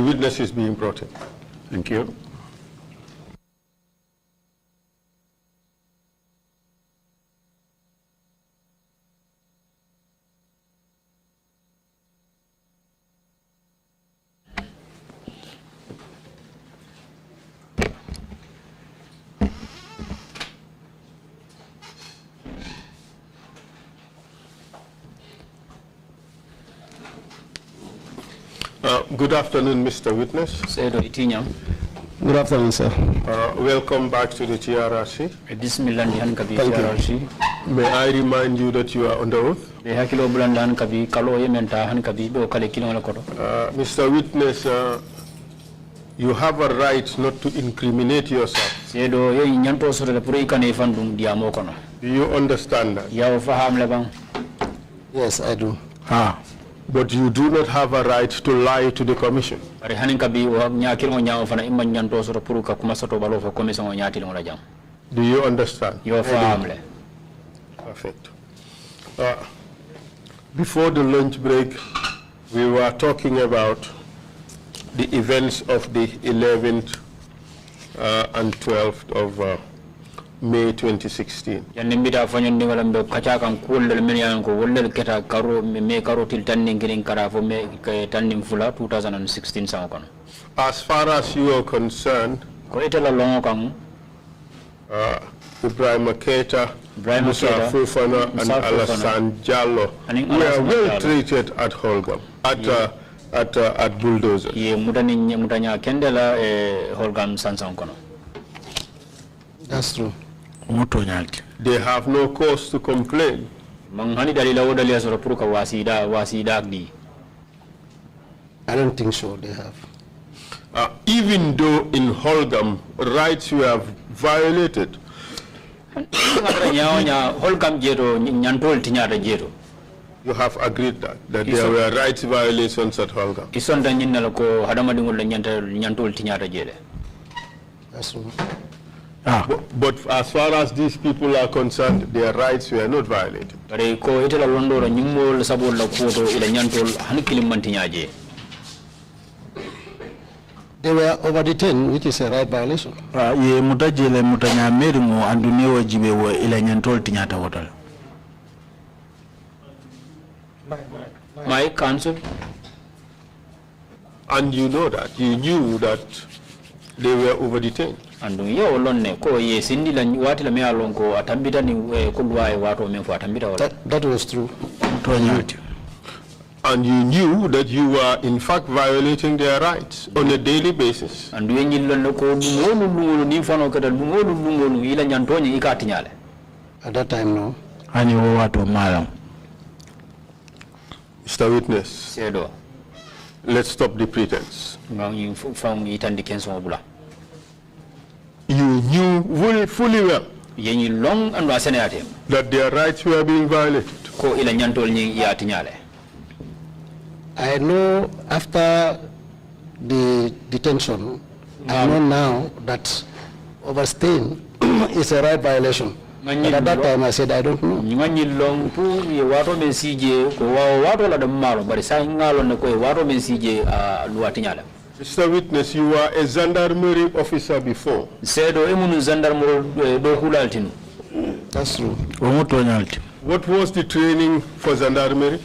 The witness is being brought in. Thank you. Good afternoon, Mr. Witness. Good afternoon, sir. Welcome back to the TRRC. Thank you. May I remind you that you are under oath? Mr. Witness, you have a right not to incriminate yourself. Do you understand that? Yes, I do. But you do not have a right to lie to the commission. Do you understand? Perfect. Before the lunch break, we were talking about the events of the 11th and 12th of May 2016. As far as you are concerned, Ibrahim Keita, Musa Fofana, and Alassane Diallo were well treated at Holgam, at Bulldozer. That's true. They have no cause to complain. I don't think so, they have. Even though in Holgam rights were violated, you have agreed that there were rights violations at Holgam. That's true. But as far as these people are concerned, their rights were not violated. They were over-detained, which is a right violation. My counsel. And you know that, you knew that they were over-detained. And that was true. And you knew that you were in fact violating their rights on a daily basis. And at that time, no. Mr. Witness, let's stop the pretense. You knew fully well that their rights were being violated. I know after the detention, I know now that overstaying is a right violation. But at that time I said I don't know. Mr. Witness, you were a gendarmerie officer before. That's true. What was the training for gendarmerie?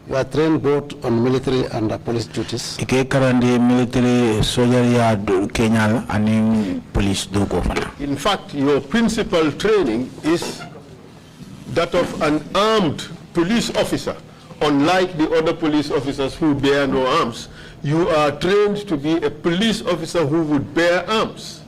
You are trained both on military and police duties. In fact, your principal training is that of an armed police officer. Unlike the other police officers who bear no arms, you are trained to be a police officer who would bear arms.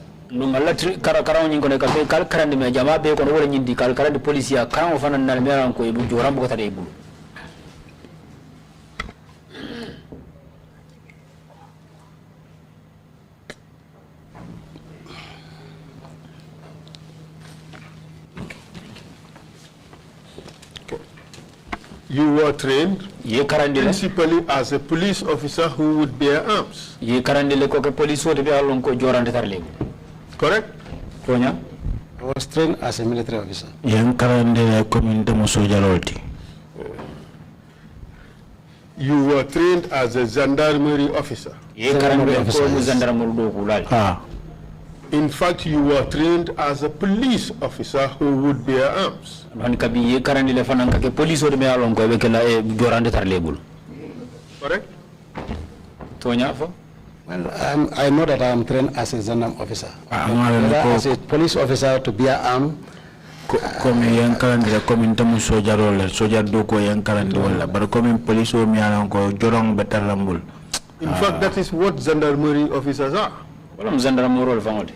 You were trained principally as a police officer who would bear arms. Correct? I was trained as a military officer. you were trained as a gendarmerie officer. In fact, you were trained as a police officer who would bear arms. Correct? Well, I know that I am trained as a gendarme officer. As a police officer to bear arms. Comme calendrier comme tamu soja role soja doko calendrier wala but comme police o mi ko jorong betalambul. In fact, that is what gendarmerie officers are. Well, gendarmerie role family.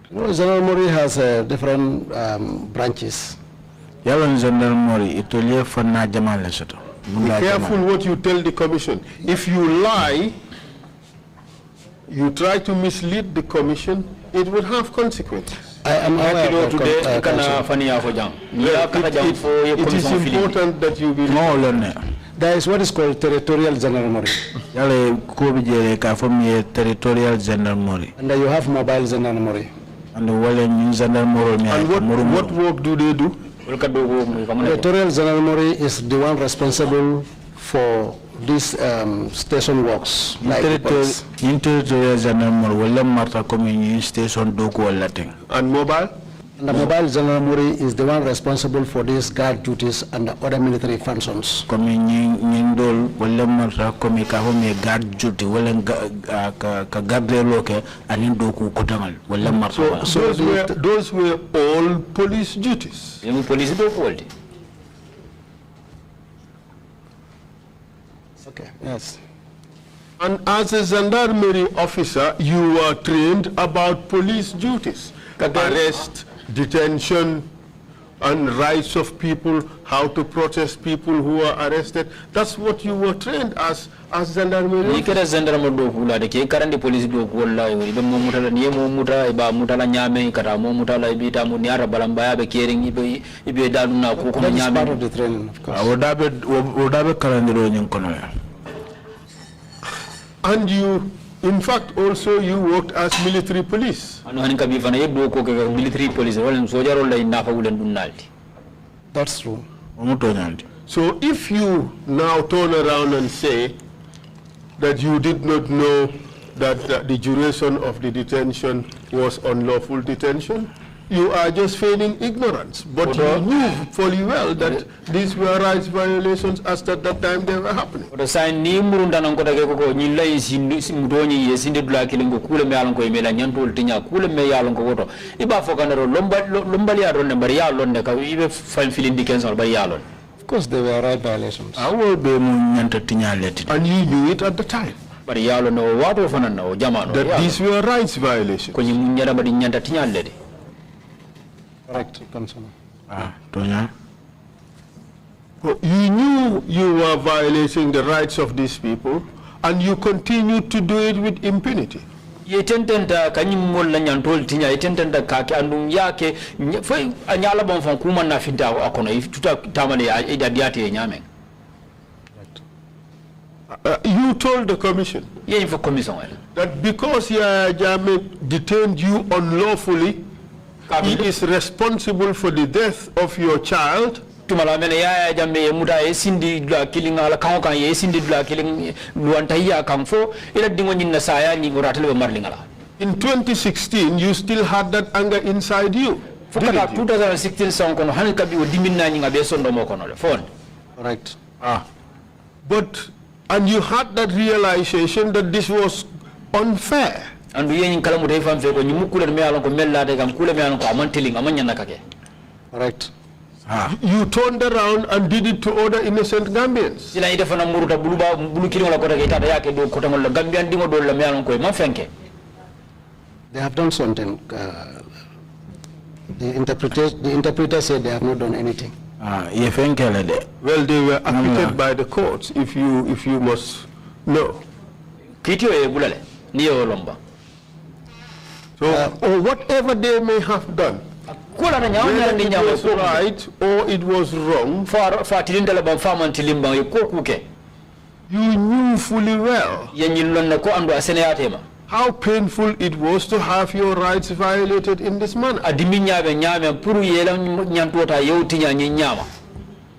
Well, gendarmerie has different branches. Yalon gendarmerie itolie fana jamal soto. Be careful what you tell the commission. If you lie, you try to mislead the commission, it will have consequences. I am aware of it is important that you be there is what is called territorial gendarmerie. Territorial gendarmerie. And then you have mobile gendarmerie. And what work do they do? Territorial gendarmerie is the one responsible for these station works. Territorial gendarmerie station and mobile? And the mobile gendarmerie is the one responsible for these guard duties and other military functions. Those were all police duties. Okay, yes. And as a gendarmerie officer, you were trained about police duties. Arrest, detention, and rights of people, how to protest people who are arrested. That's what you were trained as gendarmerie. That is part of the training, of course. And you, in fact, also you worked as military police. That's true. So if you now turn around and say that you did not know that the duration of the detention was unlawful detention, you are just feigning ignorance. But you knew fully well that these were rights violations as at that time they were happening. Of course, they were right violations. And you knew it at the time. That these were rights violations. Correct, Councillor. You knew you were violating the rights of these people, and you continued to do it with impunity. If you told the commission that because Yahya Jammeh detained you unlawfully, he is responsible for the death of your child. In 2016, you still had that anger inside you. 2016 Right. And you had that realization that this was unfair. And Right. You turned around and did it to other innocent Gambians. They have done something. The interpreter said they have not done anything. Well, they were acquitted by the courts, if you must know. So, or whatever they may have done, whether it was right or it was wrong, you knew fully well how painful it was to have your rights violated in this manner.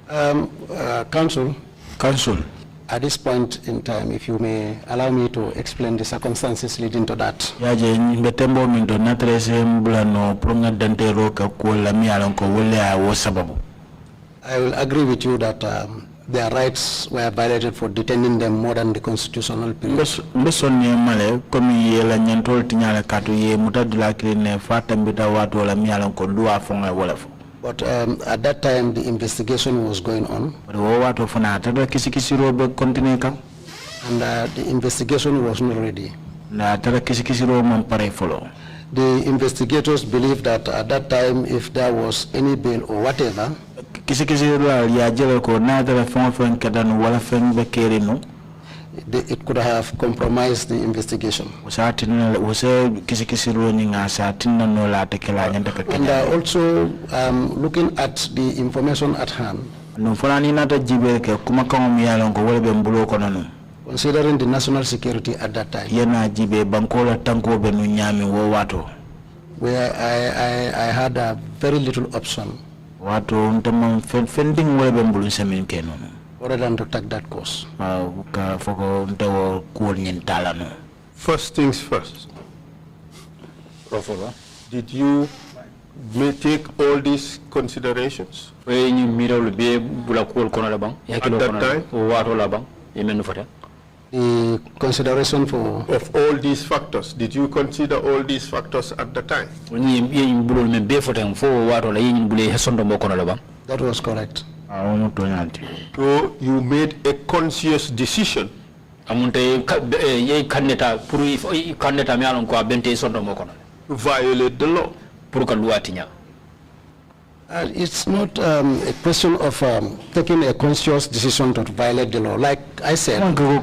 Council. Council. At this point in time, if you may allow me to explain the circumstances leading to that. Yaje mbetembo mindo natrese mbulano pronga dante roka kuola mialonko wole a sababu. I will agree with you that their rights were violated for detaining them more than the constitutional period. Mbeson ye male komi yela nyantol tinyala katu ye mutadula krine fata mbita watu wala mialonko dua fonga wala fo. But at that time, the investigation was going on. And the investigation was not ready. The investigators believed that at that time, if there was any bail or whatever, it could have compromised the investigation. And also looking at the information at hand, considering the national security at that time, where I had a very little option other than to take that course. First things first. Did you take all these considerations at that time? The consideration for of all these factors, did you consider all these factors at the time? That was correct. So you made a conscious decision to violate the law. It's not a question of taking a conscious decision to violate the law. Like I said, when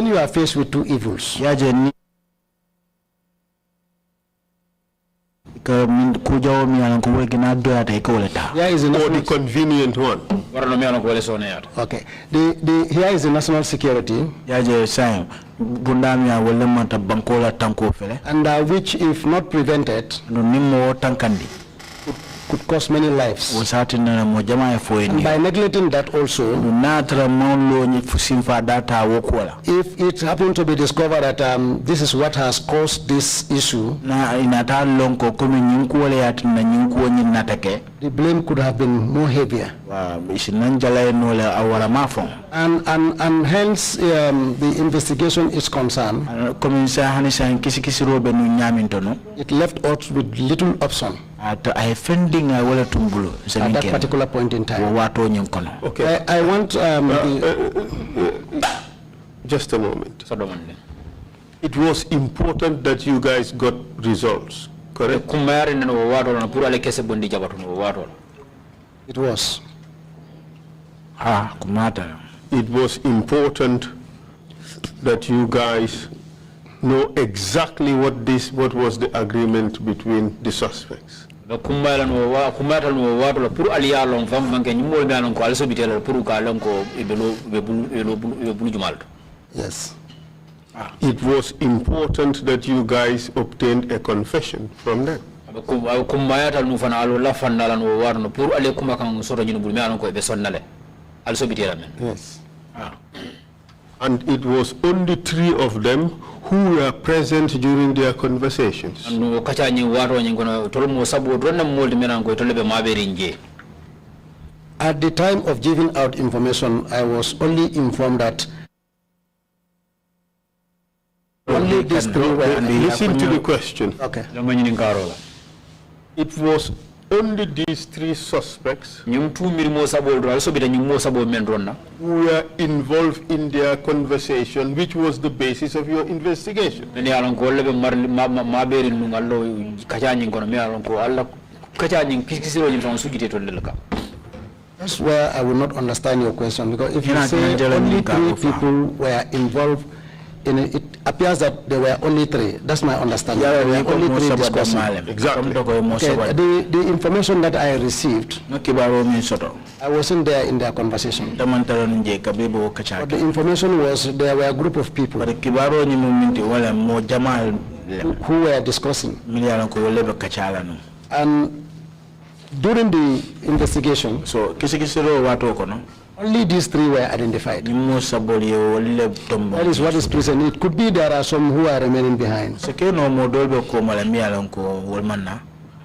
you are faced with two evils, or the convenient one. Okay. Here is the national security, and which, if not prevented, could cost many lives. And by neglecting that also, if it happened to be discovered that this is what has caused this issue, the blame could have been more heavier. And hence the investigation is concerned. It left us with little option at that particular point in time. Okay. I want just a moment. It was important that you guys got results, correct? It was. It was important that you guys know exactly what was the agreement between the suspects. Yes. It was important that you guys obtained a confession from them. Yes. And it was only 3 of them who were present during their conversations. At the time of giving out information, I was only informed that only these 3 were. Listen to the question. Okay. It was only these 3 suspects who were involved in their conversation, which was the basis of your investigation. That's where I will not understand your question, because if you say only 3 people were involved in it, it appears that there were only 3. That's my understanding. There were only 3 discussing. Exactly. Okay. The information that I received, I wasn't there in their conversation. But the information was there were a group of people who were discussing. And During the investigation, so kisikisiro watu kono only these three were identified. That is what is present. It could be there are some who are remaining behind.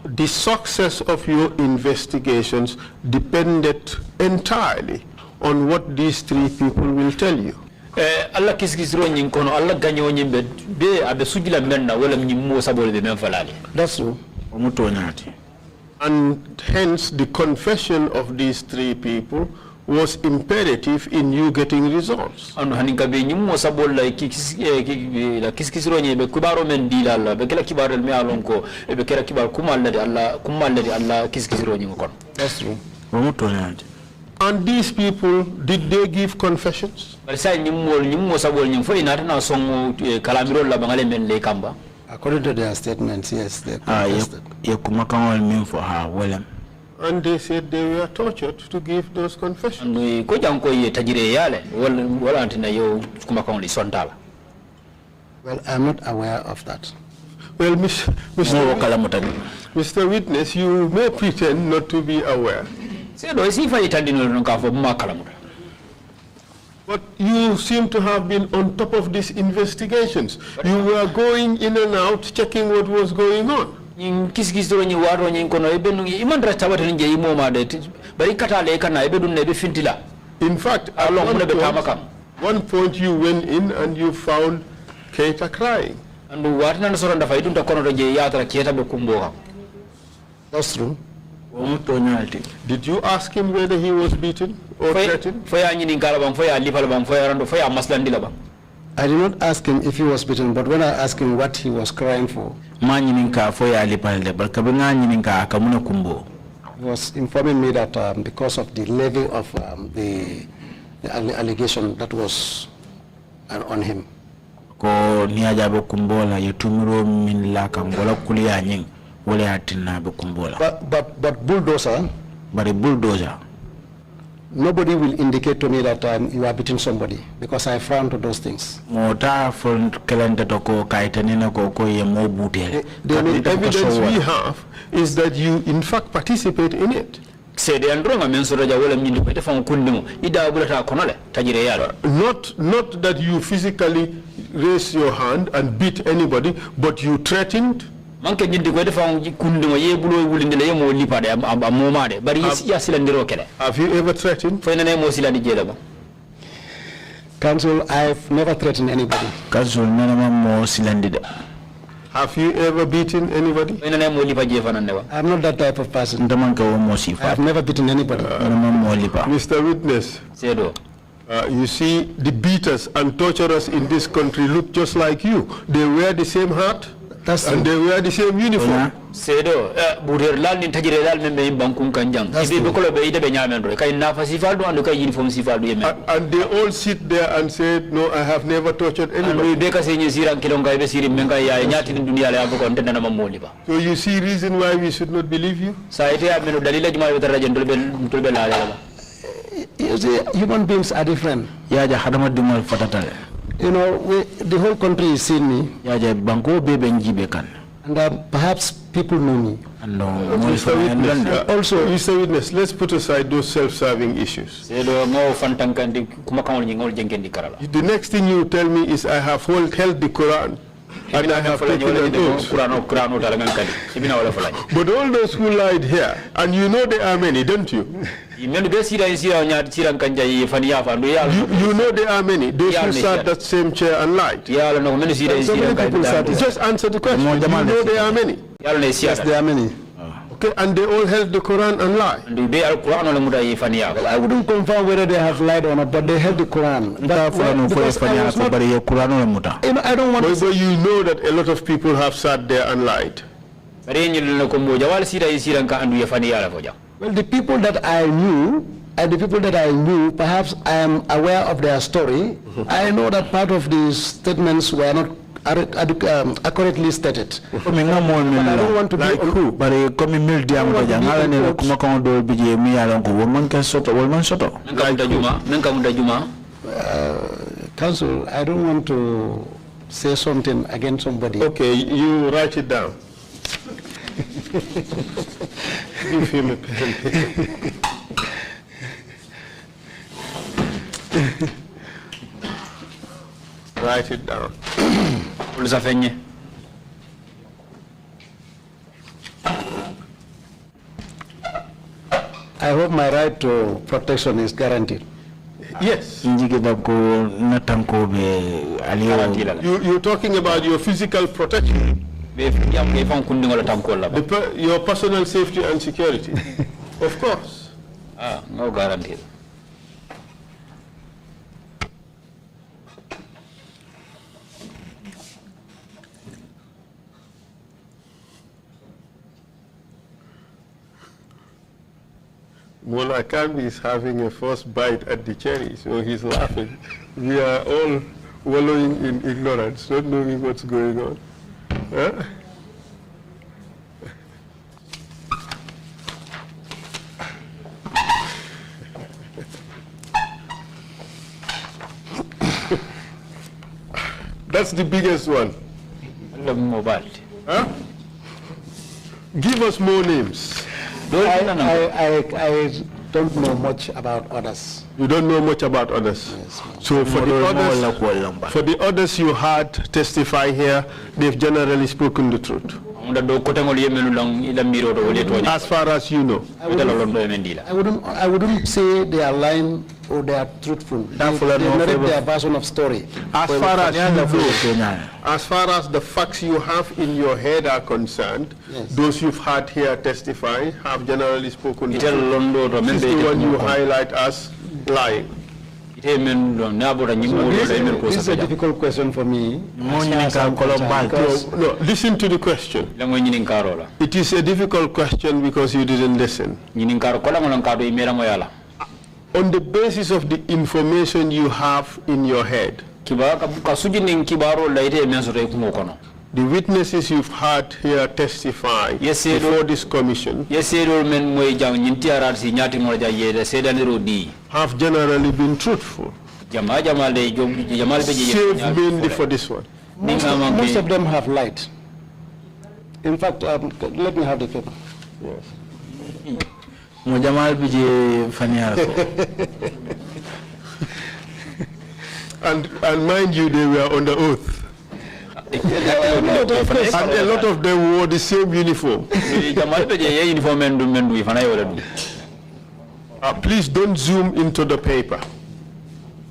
The success of your investigations depended entirely on what these three people will tell you. Allah kisikisiro nyinkono Allah ganyo nyimbe be abe sujila menna wala nyimmo sabole be menfalali. That's true. And hence the confession of these three people was imperative in you getting results. Anu haninka be nyimmo sabole la kisikisiro nyimbe kubaro men dilala be kala kibarel me alonko be kala kibar kumalladi Allah kisikisiro nyinkono. That's true. And these people, did they give confessions? According to their statements, yes, they confessed. And they said they were tortured to give those confessions. Well, I'm not aware of that. Well, Mr. Witness, you may pretend not to be aware. But you seem to have been on top of these investigations. You were going in and out, checking what was going on. In fact, at one point you went in and you found Keita crying. That's true. Did you ask him whether he was beaten or threatened? I did not ask him if he was beaten, but when I asked him what he was crying for, he was informing me that because of the level of the allegation that was on him. But bulldozer. But a bulldozer. Nobody will indicate to me that you are beating somebody because I frown to those things. The only evidence we have is that you in fact participate in it. Not that you physically raise your hand and beat anybody, but you threatened. Have you ever threatened? Counsel, I've never threatened anybody. Have you ever beaten anybody? I'm not that type of person. I've never beaten anybody. Mr. Witness, you see, the beaters and torturers in this country look just like you. They wear the same hat. And they wear the same uniform. And they all sit there and say, no, I have never tortured anybody. So you see reason why we should not believe you? You see, human beings are different. You know, the whole country is seeing me. And perhaps people know me. Mr. Witness, let's put aside those self-serving issues. The next thing you tell me is I have held the Quran and I have taken an oath. But all those who lied here, and you know there are many, don't you? You know there are many. Those who sat that same chair and lied. So many people sat. Just answer the question. You know there are many. Yes, there are many. Okay, and they all held the Quran and lied. Well, I wouldn't confirm whether they have lied or not, but they held the Quran. I don't want to. But you know that a lot of people have sat there and lied. Well, the people that I knew, perhaps I am aware of their story. I know that part of these statements were not accurately stated. But I don't want to like who? Counsel, I don't want to say something against somebody. Okay, you write it down. Give him a pen. Write it down. I hope my right to protection is guaranteed. Yes. You're talking about your physical protection. Your personal safety and security. Of course. No guarantee. Mola Kambi is having a first bite at the cherry, so he's laughing. We are all wallowing in ignorance, not knowing what's going on. Huh? That's the biggest one. Huh? Give us more names. I don't know much about others. You don't know much about others? Yes. So for the others you had testify here, they've generally spoken the truth. As far as you know. I wouldn't say they are lying or they are truthful. They narrate their version of story. As far as you know, as far as the facts you have in your head are concerned, yes, those you've had here testify have generally spoken the truth. This is the one you highlight as lying. So this is a difficult question for me. No, listen to the question. It is a difficult question because you didn't listen. On the basis of the information you have in your head, the witnesses you've had here testify before this commission have generally been truthful, save mainly for this one. Most of them have lied. In fact, let me have the paper. Yes. And mind you, they were under oath. And a lot of them wore the same uniform. Please don't zoom into the paper.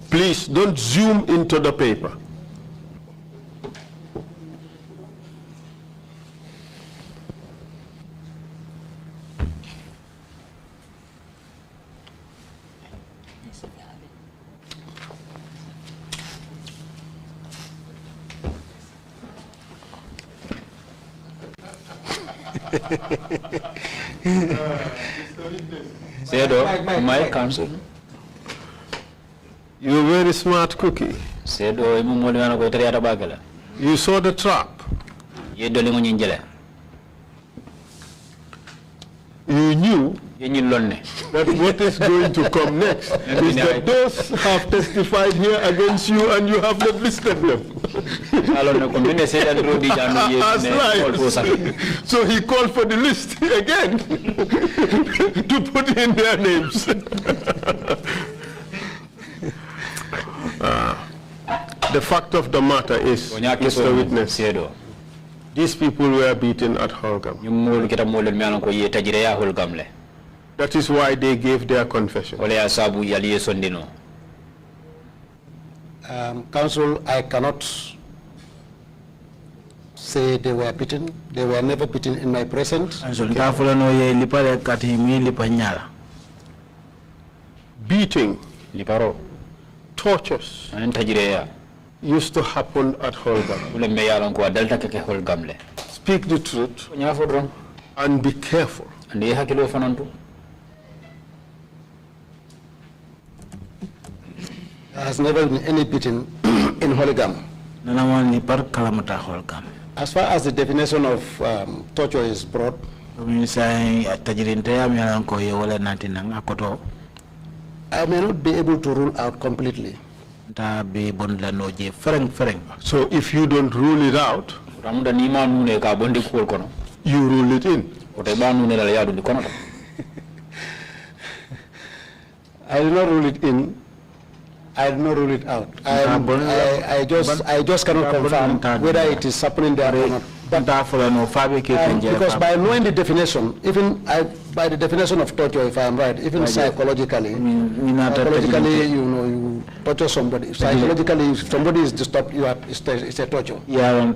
Please don't zoom into the paper. My counsel. You're a very smart cookie. You saw the trap. You knew that what is going to come next is that those have testified here against you and you have not listed them. So he called for the list again to put in their names. The fact of the matter is, Mr. Witness, these people were beaten at Holgam. That is why they gave their confession. Counsel, I cannot say they were beaten. They were never beaten in my presence. Beating, tortures used to happen at Holgam. Speak the truth and be careful. There has never been any beating in Holgam. As far as the definition of torture is broad, I may not be able to rule out completely. So if you don't rule it out, you rule it in. I did not rule it in. I did not rule it out. I just cannot confirm whether it is happening there or not. Because by knowing the definition, even by the definition of torture, if I am right, even psychologically, you torture somebody. Psychologically, if somebody is disturbed, it's a torture. Yeah,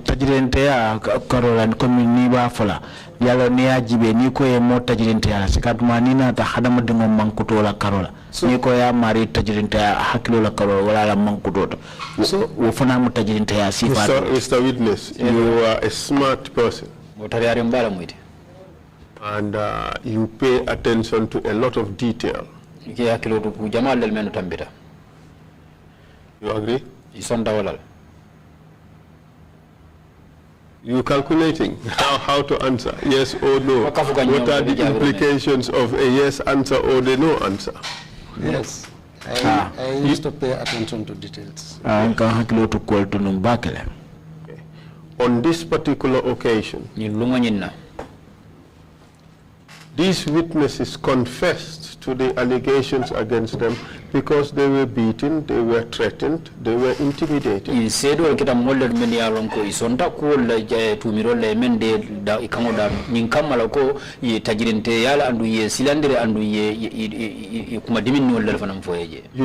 yalo niya jibe ni ko ye mo tajirinte ya sikatuma nina ta hadama dingo mankuto la karola ni ko ya mari tajirinte ya hakilo la karola wala la mankuto so wo fana mo tajirinte ya sifa Mr. Witness, you are a smart person and you pay attention to a lot of detail. You agree? You calculating how to answer, yes or no. What are the implications of a yes answer or the no answer? Yes, I used to pay attention to details. Okay. On this particular occasion, these witnesses confessed to the allegations against them because they were beaten, they were threatened, they were intimidated. You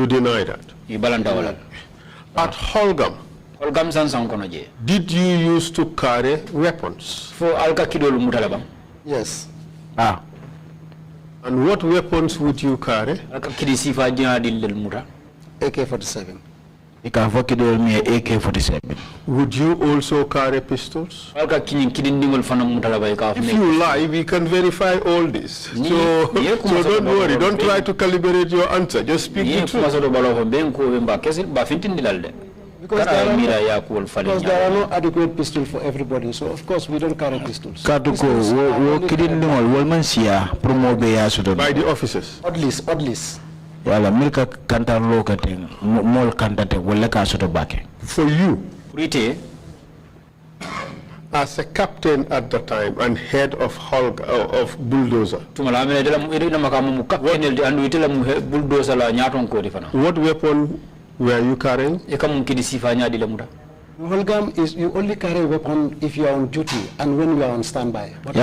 deny that? At Holgam, did you used to carry weapons? Yes. And what weapons would you carry? AK-47. AK-47. Would you also carry pistols? If you lie, we can verify all this. So don't worry, don't try to calibrate your answer, just speak the truth. Because there are no adequate pistols for everybody, so of course we don't carry pistols. By the officers? Odlis. For you, as a captain at the time and head of bulldozer, what weapon were you carrying? Holgam is you only carry a weapon if you are on duty and when you are on standby. But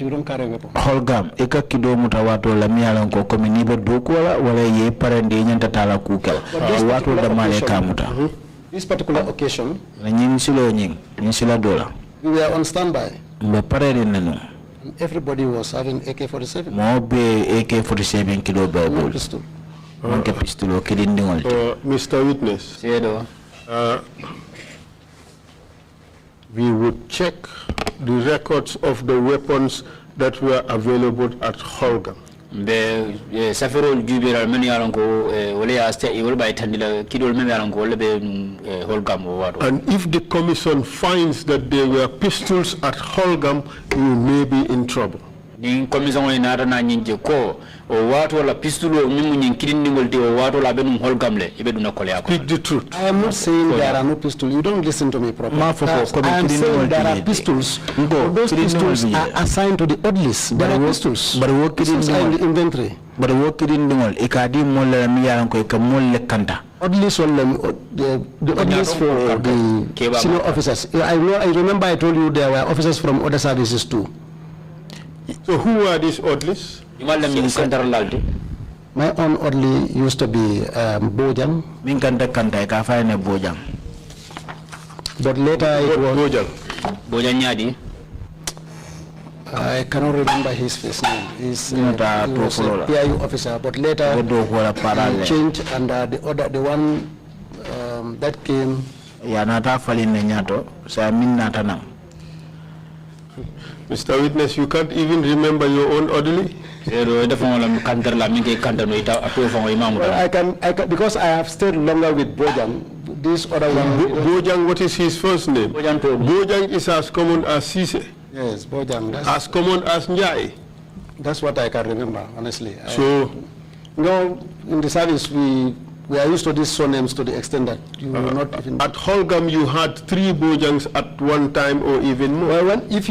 you don't carry a weapon. Holgam, eka kido mutawato la miyalan ko kominibe dokuala wala ye parende nyanta tala kukela. Wato da male kamuta. This particular occasion, we were on standby. And everybody was having AK-47. Mobe AK-47 kilo no pistol. Mr. Witness, we would check the records of the weapons that were available at Holgam. And if the commission finds that there were pistols at Holgam, you may be in trouble. Ni commission ni nara na nyinje ko o watu la pistulo mimu nyinkiri ngolti o watu la benu holgamle ibedu na kole yako. Speak the truth. I am not saying there are no pistols. You don't listen to me properly. I am saying there are pistols. Those pistols are assigned to the Odlis. There are pistols. But what is in the inventory? But what is in the mall? Ekadi mall la miyaranko ekamolle kanta. Odlis the Odlis for the senior officers. I remember I told you there were officers from other services too. So who are these Odlis? My own Odli used to be Bojang. But later it was Bojang. I cannot remember his first name. He was a PIU officer, but later he changed, and the one that came. Mr. Witness, you can't even remember your own orderly? Well, I can because I have stayed longer with Bojang. This other one. Bojang, what is his first name? Bojang is as common as Sise. Yes, Bojang. As common as Njai. That's what I can remember, honestly. So, in the service we we are used to these surnames to the extent that you will not even... At Holgam, you had 3 Bojangs at one time or even more. Well, if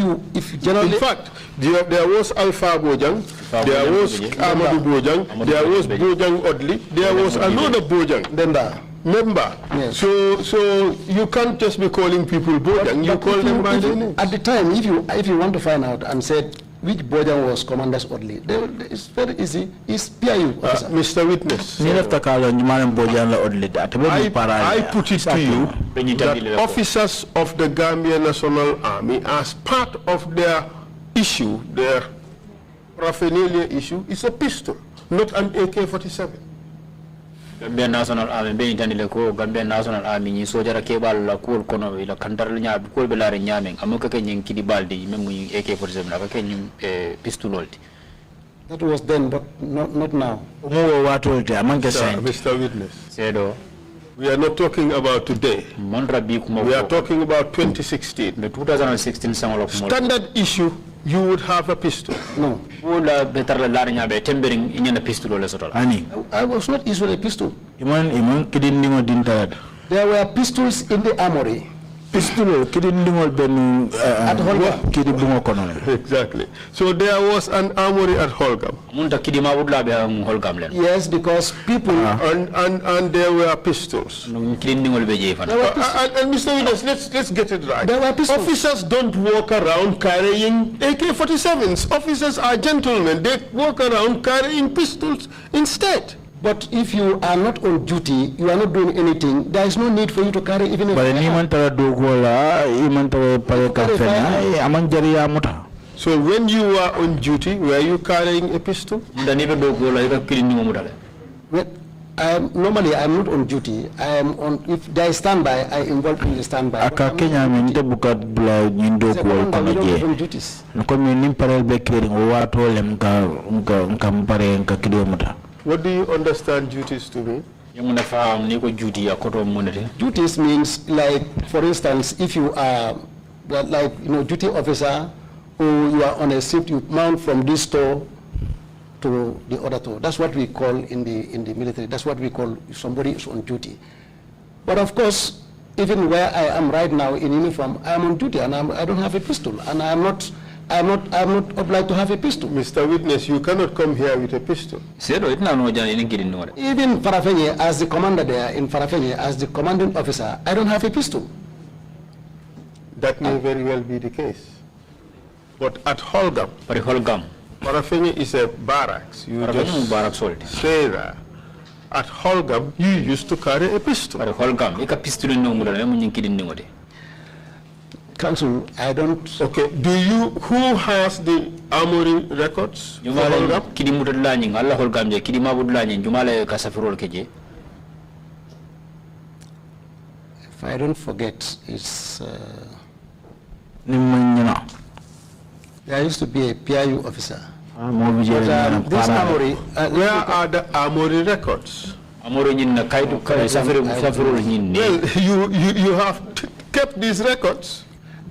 generally... In fact, there was Alpha Bojang, there was AMADOU Bojang, there was Bojang Odli, there was another Bojang. Member. Yes. So you can't just be calling people Bojang, you call them by their names. At the time, if you want to find out and say which Bojang was Commander's Odli, it's very easy. It's PIU. Mr. Witness, I put it to you that officers of the Gambia National Army, as part of their issue, their paraphernalia issue, is a pistol, not an AK-47. Gambia National Army be intandile ko Gambia National Army ni sojara kebal la ko kono ila kantar nya ko be lare nyameng amoka ke nyen kidi baldi memu AK-47 ka ke nyum pistololti. That was then, but not now. Mr. Witness, we are not talking about today. We are talking about 2016. The 2016 standard issue, you would have a pistol. No. I was not issued a pistol. There were pistols in the armory. Exactly. So there was an armory at Holgam. Yes, because people and there were pistols. And Mr. Witness, let's get it right. There were pistols. Officers don't walk around carrying AK-47s. Officers are gentlemen. They walk around carrying pistols instead. But if you are not on duty, you are not doing anything, there is no need for you to carry even a So when you were on duty, were you carrying a pistol? Well, normally I am not on duty. I am on, if there is standby, I involve in the standby. We don't have duties. What do you understand duties to mean? Duties means, like, for instance, if you are, like, duty officer, who you are on a shift, you mount from this store to the other store. That's what we call in the military. That's what we call somebody is on duty. But of course, even where I am right now in uniform, I am on duty and I don't have a pistol, and I'm not obliged to have a pistol. Mr. Witness, you cannot come here with a pistol. Even Farafenye, as the commander there in Farafenye, as the commanding officer, I don't have a pistol. That may very well be the case. But at Holgam, Farafenye is a barracks. You just say that. At Holgam, you used to carry a pistol. Council, I don't... Okay, who has the armory records? If I don't forget, it's... there used to be a PIU officer. This armory... where are the armory records? Well, you have kept these records.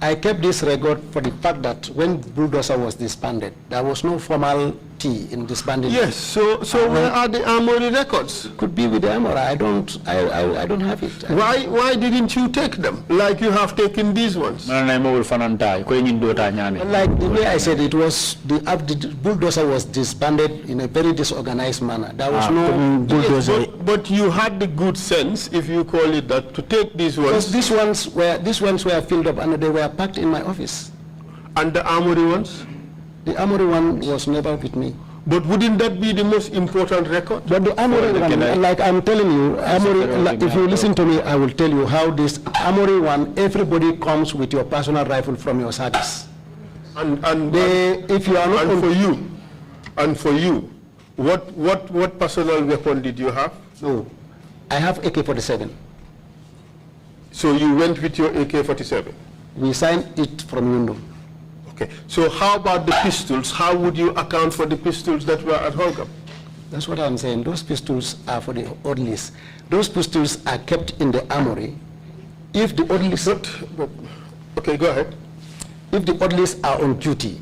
I kept this record for the fact that when Bulldozer was disbanded, there was no formality in disbanding. Yes, so where are the armory records? Could be with the armory. I don't have it. Why didn't you take them like you have taken these ones? Like the way I said, it was the Bulldozer was disbanded in a very disorganized manner. There was no Bulldozer. Yes, but you had the good sense, if you call it that, to take these ones. Because these ones were filled up and they were packed in my office. And the armory ones? The armory one was never with me. But wouldn't that be the most important record? But the armory one, like I'm telling you, if you listen to me, I will tell you how this armory one, everybody comes with your personal rifle from your service. If you are not for you, what personal weapon did you have? No, I have AK-47. So you went with your AK-47? We signed it from window. Okay. So how about the pistols? How would you account for the pistols that were at Holgam? That's what I'm saying. Those pistols are for the orderlies. Those pistols are kept in the armory. If the orderlies... Okay, go ahead. if the orderlies are on duty,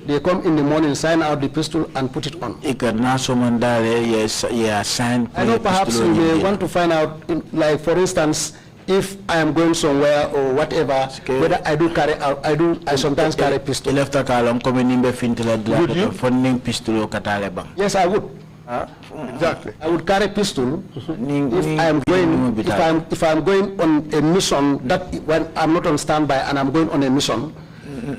they come in the morning, sign out the pistol and put it on. I know perhaps you may want to find out, like for instance, if I am going somewhere or whatever, whether I do carry out, I sometimes carry pistol. Would you? Yes, I would. Exactly. I would carry pistol if I'm going on a mission, that when I'm not on standby and I'm going on a mission,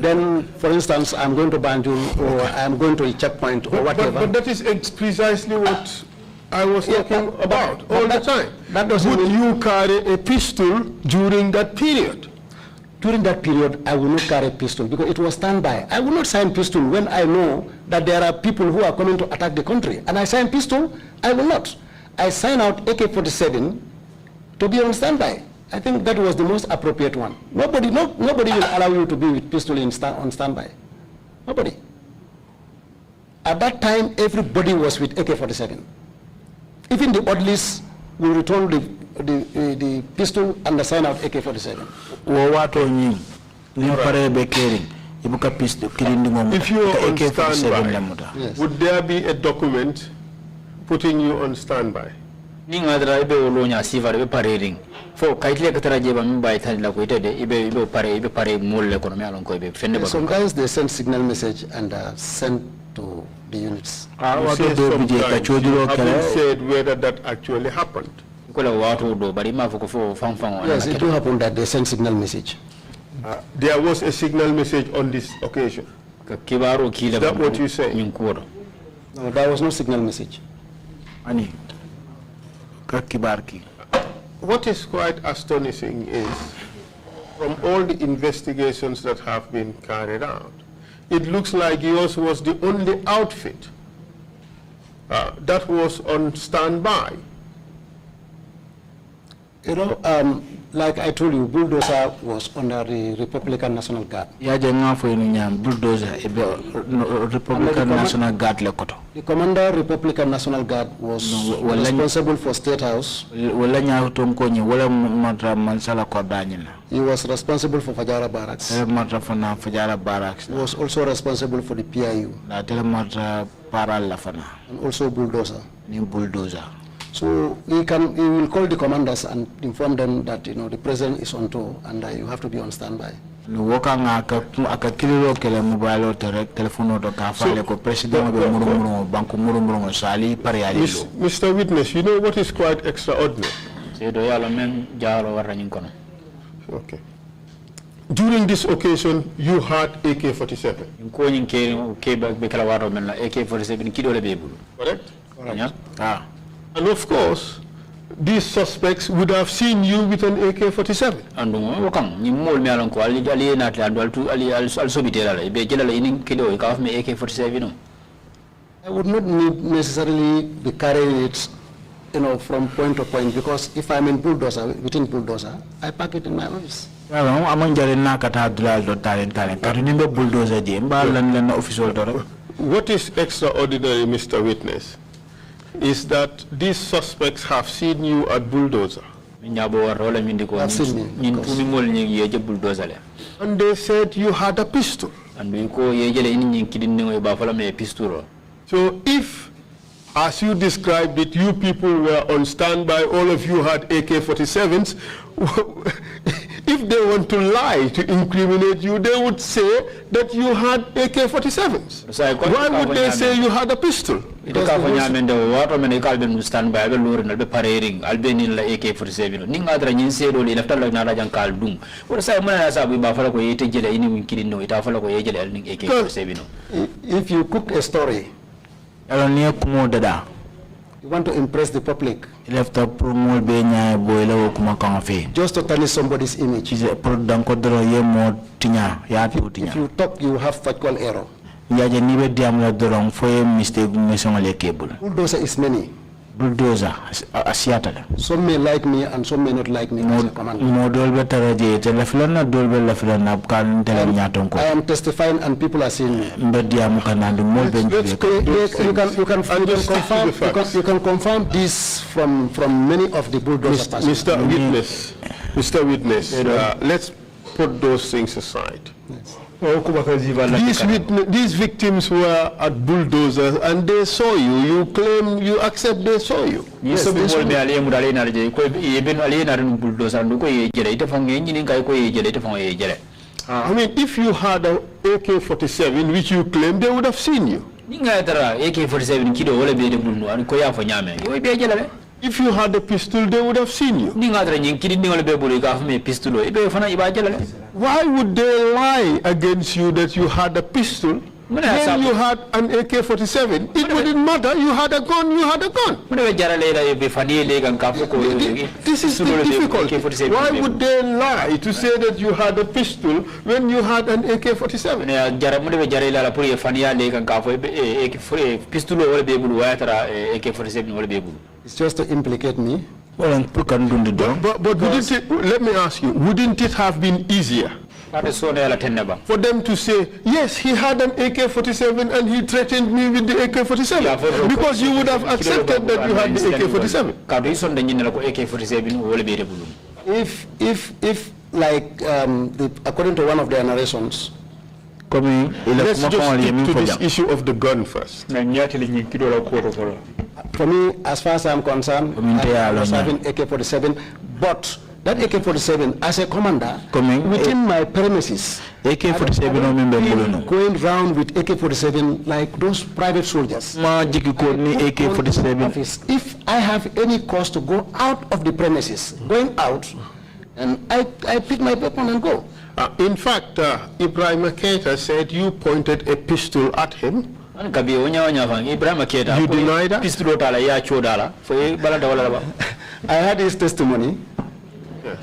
then for instance I'm going to Banjul or I'm going to a checkpoint or whatever. But that is precisely what I was talking about all the time. That doesn't would mean you carry a pistol during that period? During that period, I will not carry a pistol because it was standby. I will not sign pistol when I know that there are people who are coming to attack the country. And I sign pistol, I will not. I sign out AK-47 to be on standby. I think that was the most appropriate one. Nobody will allow you to be with pistol on standby. Nobody. At that time, everybody was with AK-47. Even the orderlies will return the pistol and the sign out AK-47. If you are on standby, yes, would there be a document putting you on standby? Some guys they send signal message and send to the units. Haven't said whether that actually happened. Yes, it do happen that they send signal message. There was a signal message on this occasion. Is that what you say? No, there was no signal message. What is quite astonishing is, from all the investigations that have been carried out, it looks like yours was the only outfit that was on standby. You know, like I told you, Bulldozer was under the Republican National Guard. Bulldozer, Republican National Guard. The commander, Republican National Guard, was responsible for State House. He was responsible for Fajara Barracks. He was also responsible for the PIU. And also Bulldozer. So we will call the commanders and inform them that the president is on tour and you have to be on standby. Mr. Witness, you know what is quite extraordinary? Okay. During this occasion, you had AK-47. Correct? Yeah. And of course, these suspects would have seen you with an AK-47. I would not necessarily be carrying it, from point to point, because if I'm in Bulldozer, within Bulldozer, I pack it in my office. What is extraordinary, Mr. Witness, is that these suspects have seen you at Bulldozer. Have seen me, and they said you had a pistol. So if, as you described it, you people were on standby, all of you had AK-47s, if they want to lie to incriminate you, they would say that you had AK-47s. Why would they say you had a pistol? AK-47. If you cook a story, you want to impress the public, just to tarnish somebody's image. If you talk, you have factual error. Bulldozer is many. Bulldozer, some may like me and some may not like me as a commander. I am testifying and people are seeing me. You can confirm this from many of the Bulldozer persons. Mr. Witness, let's put those things aside. Yes. These victims were at bulldozers and they saw you. You claim, you accept they saw you. Yes, I mean, if you had an AK-47, which you claim, they would have seen you. If you had a pistol, they would have seen you. Why would they lie against you that you had a pistol when you had an AK-47? It wouldn't matter. You had a gun, you had a gun. This is difficult. Why would they lie to say that you had a pistol when you had an AK-47? It's just to implicate me. But wouldn't it, let me ask you, wouldn't it have been easier for them to say, yes, he had an AK-47 and he threatened me with the AK-47? Because you would have accepted that you had the AK-47. If like, according to one of their narrations, let's just stick to this issue of the gun first. For me, as far as I'm concerned, I was having AK-47, but that AK-47, as a commander, within my premises, AK-47 going around with AK-47 like those private soldiers. AK-47. If I have any cause to go out of the premises, going out, and I pick my weapon and go. In fact, Ibrahim Keita said you pointed a pistol at him. You deny that? I had his testimony. Yes.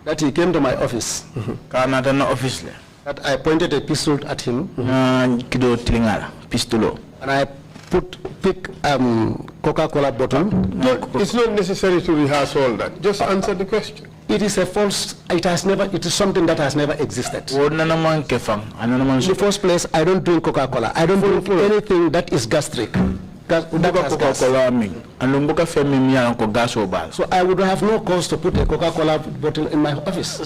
That he came to my office. That I pointed a pistol at him. And I pick Coca-Cola bottle. No, it's not necessary to rehearse all that. Just answer the question. It is a false, it is something that has never existed. In the first place, I don't drink Coca-Cola. I don't drink anything that is gastric. So I would have no cause to put a Coca-Cola bottle in my office. Do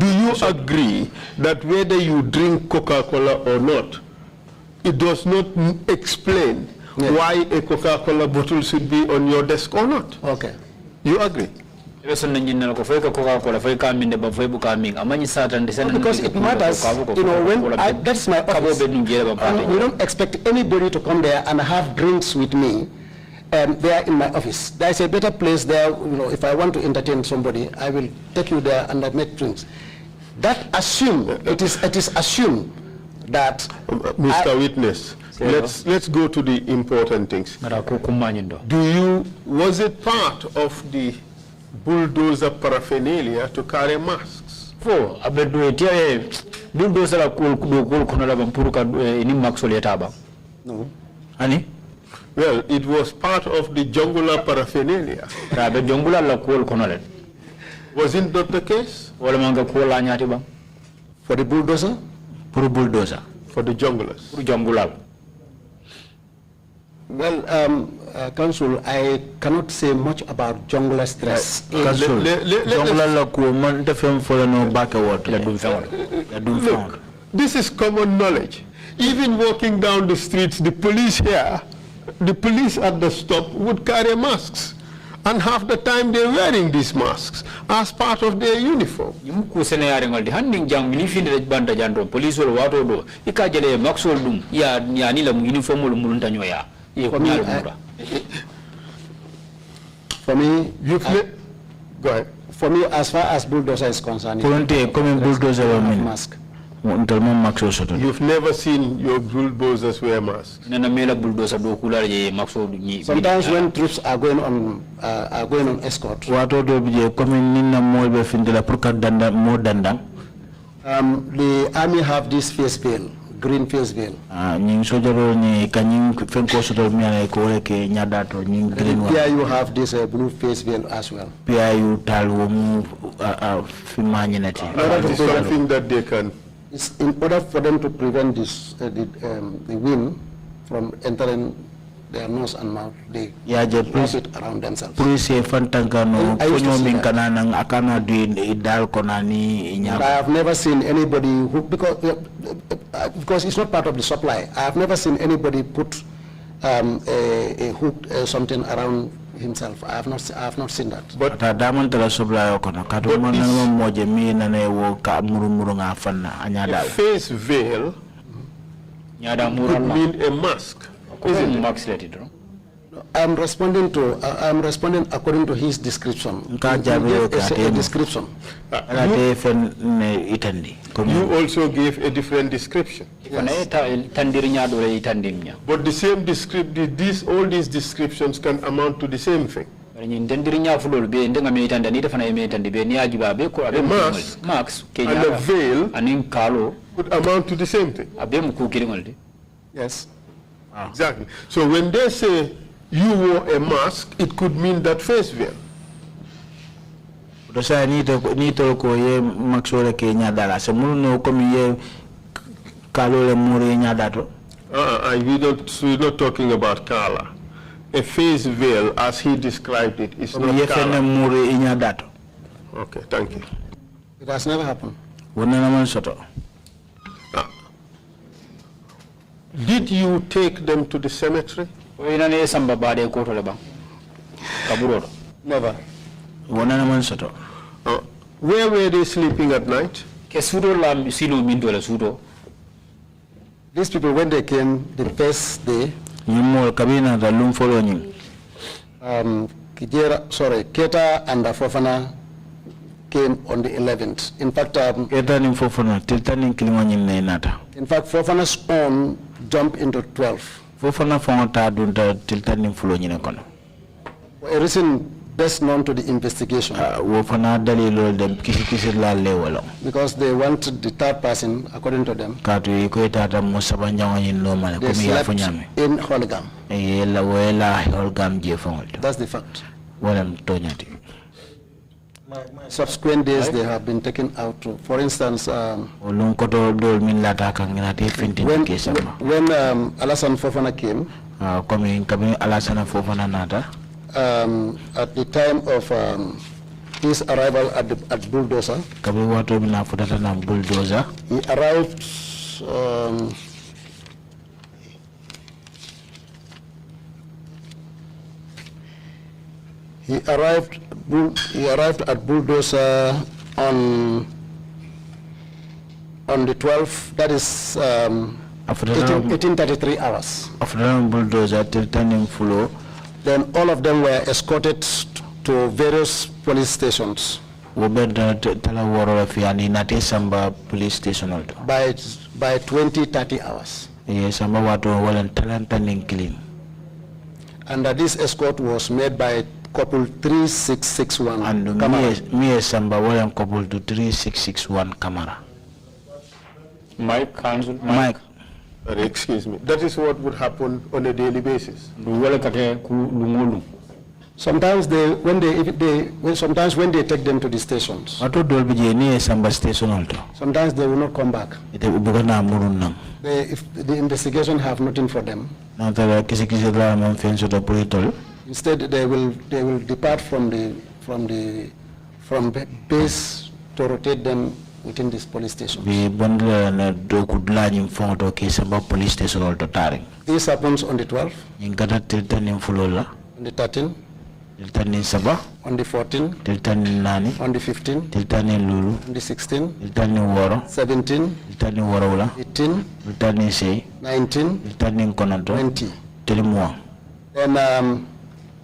you agree that whether you drink Coca-Cola or not, it does not explain why a Coca-Cola bottle should be on your desk or not? Okay. You agree? Because it matters, you know, when that's my office. We don't expect anybody to come there and have drinks with me there in my office. There's a better place there, you know, if I want to entertain somebody, I will take you there and I make drinks. That it is assumed that Mr. Witness, let's go to the important things. Was it part of the bulldozer paraphernalia to carry masks? No. Well, it was part of the jungular paraphernalia. Wasn't that the case? For the bulldozer? For the junglers? Well, Council, I cannot say much about junglers' dress. Look, this is common knowledge. Even walking down the streets, the police here, the police at the stop would carry masks. And half the time they're wearing these masks as part of their uniform. For me, go ahead. For me, as far as bulldozer is concerned, mask. You've never seen your bulldozers wear masks. Sometimes when troops are going on escort, the army have this face veil, green face veil. Here you have this blue face veil as well. That is something that they can. It's in order for them to prevent this the wind from entering their nose and mouth. They wrap it around themselves. Police fantangano ponyo minkana nang akana duin idal konani inya. I have never seen anybody who, because it's not part of the supply. I have never seen anybody put a hook something around himself. I have not seen that. But daman tala supply okona kadu manango moje mi nane wo ka murumuru nga fanna anyada. A face veil could mean a mask. I'm responding according to his description. He gave a description. You also gave a different description. Yes. But the same description, all these descriptions can amount to the same thing. A mask and a veil could amount to the same thing. Yes. Exactly. So when they say you wore a mask, it could mean that face veil. Dosa ni to ko ye maksore ke nya dala se mulu ko mi ye kalo le muri nya dato. We're not talking about color. A face veil, as he described it, is not color. Muri nya dato. Okay, thank you. It has never happened. Did you take them to the cemetery? Never. Where were they sleeping at night? These people, when they came the first day, Keta and Fofana came on the 11th. In fact, Fofana's own jumped into 12. For a reason best known to the investigation. Because they wanted the third person, according to them. They slept in Holgam. That's the fact. Subsequent days they have been taken out to, for instance, when Alassane Fofana came, at the time of his arrival at Bulldozer, he arrived He arrived at Bulldozer on the 12th. That is 1833 hours. After Bulldozer till turning flow, then all of them were escorted to various police stations. By 20-30 hours. Yes, and this escort was made by couple 3661 and me samba wala couple to 3661 camera. Mike. Excuse me. That is what would happen on a daily basis. Sometimes when they take them to the stations. Sometimes they will not come back. If the investigation have nothing for them. Instead, they will depart from base to rotate them within this police station. This happens on the 12th, on the 13th, on the 14th, on the 15th, on the 16th, 17, 18, 19, 20. And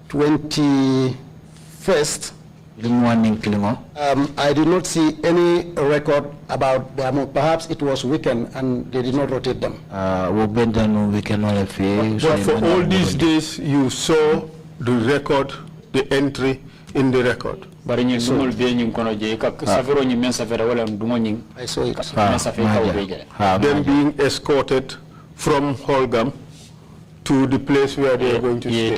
21st, I did not see any record about them. Perhaps it was weekend and they did not rotate them. But for all these days, you saw the record, the entry in the record. I saw it. Them being escorted from Holgam to the place where they are going to stay.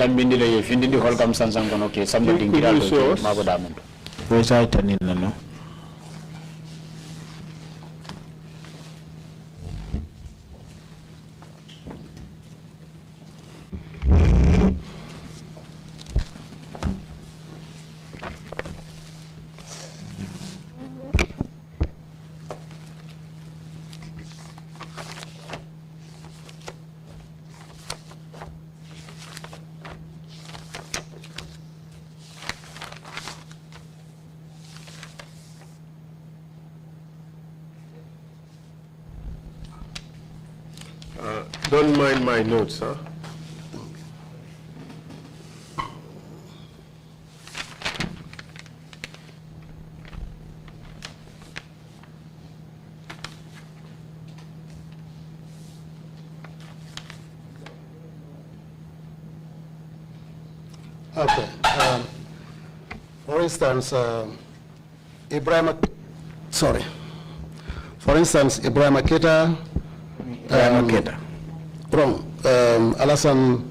Don't mind my notes, huh? Okay. For instance, Ibrahim Aketa. Wrong. Alassane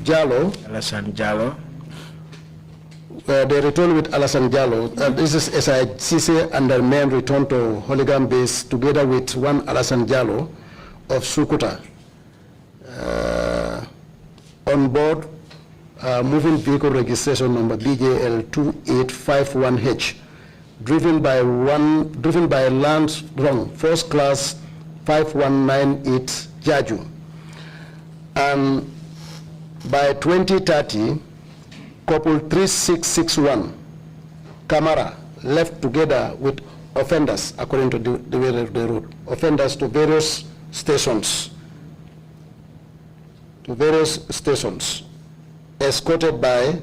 Diallo. They returned with Alassane Diallo. This is SICC and their men returned to Hooligan base together with one Alassane Diallo of Sukuta. On board, moving vehicle registration number BJL2851H, driven by Land Wrong, first class 5198 Jaju. And by 2030, couple 3661 Camara left together with offenders, according to the way of the route, offenders to various stations. Escorted by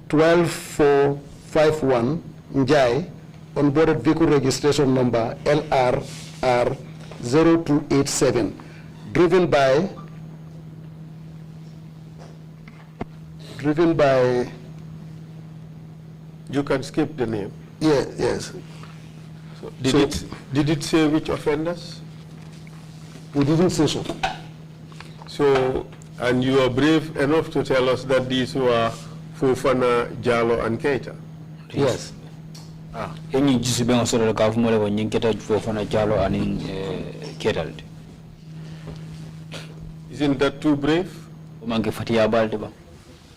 12451 Njai, onboarded vehicle registration number LRR 0287, driven by You can skip the name. Yes. So did it say which offenders? We didn't say so. So, and you are brave enough to tell us that these were Fofana, Diallo, and Keita? Yes. Any Jisuben sort of government when you get a Fofana, Diallo, and Keita. Isn't that too brave?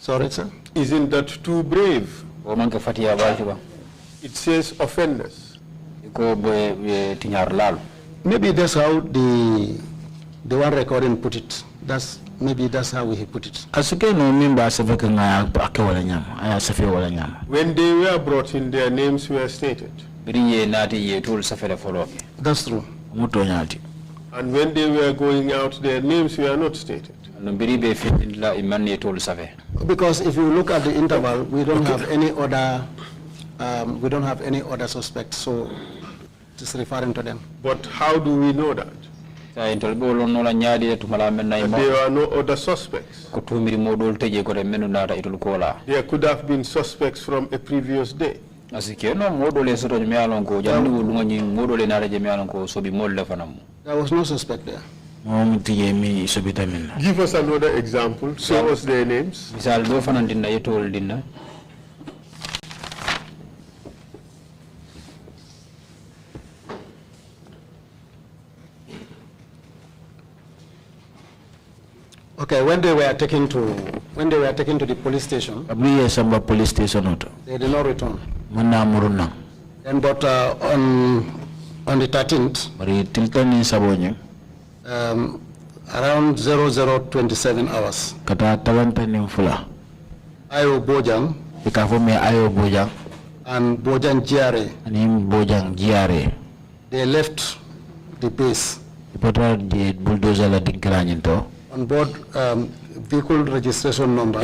Sorry, sir? Isn't that too brave? It says offenders. Maybe that's how the one recording put it. Maybe that's how he put it. When they were brought in, their names were stated. That's true. And when they were going out, their names were not stated. Because if you look at the interval, we don't have any other suspects, so just referring to them. But how do we know that? There are no other suspects. There could have been suspects from a previous day. There was no suspect there. Give us another example. Show us their names. Okay, when they were taken to the police station, they did not return. And but on the 13th, around 0027 hours, Ayo Bojang and Bojang GRA, they left the base on board vehicle registration number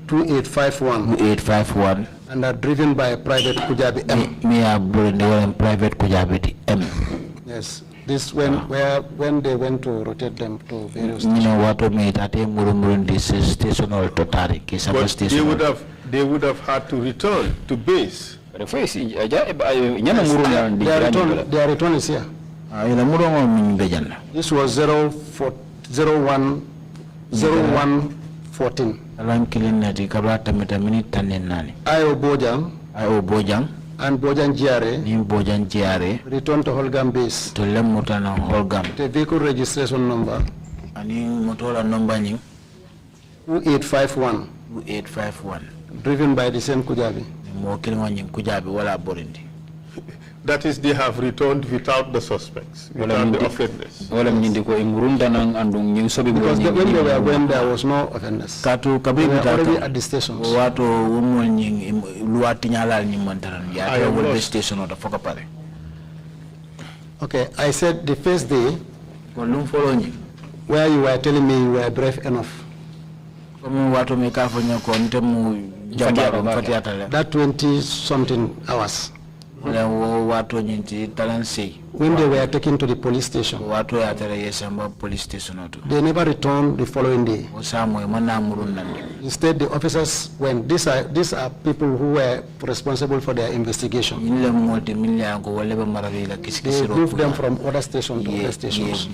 2851 and are driven by private Kujabi M. Yes, this when they went to rotate them to various stations. But they would have had to return to base. Their return is here. This was 0114. Ayo Bojang and Bojang GRA returned to Holgam base. The vehicle registration number 2851. Driven by the same Kujabi. That is, they have returned without the suspects, without the offenders. Because when they were going, there was no offenders. They were already at the stations. Okay, I said the first day, where you were telling me you were brave enough. That 20-something hours. When they were taken to the police station, they never returned the following day. Instead, the officers went. These are people who were responsible for their investigation. They moved them from other station to other stations.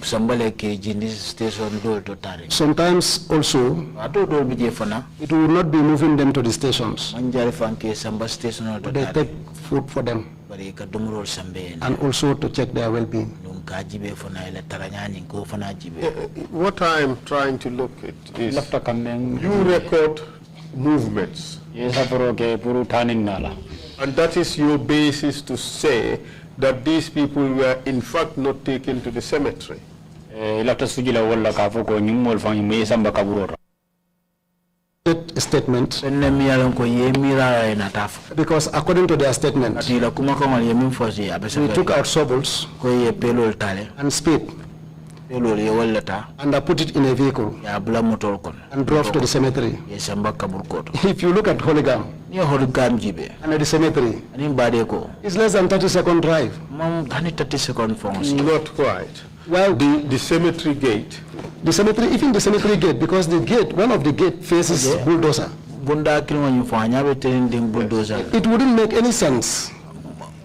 Sometimes also, it will not be moving them to the stations. They take food for them and also to check their well-being. What I am trying to look at is you record movements, and that is your basis to say that these people were in fact not taken to the cemetery. Statement, because according to their statement, we took out shovels and spade and I put it in a vehicle and drove to the cemetery. If you look at Holigam and at the cemetery, it's less than 30-second drive. Not quite. Well, the cemetery gate. The cemetery, even the cemetery gate, because the gate, one of the gate faces bulldozer. It wouldn't make any sense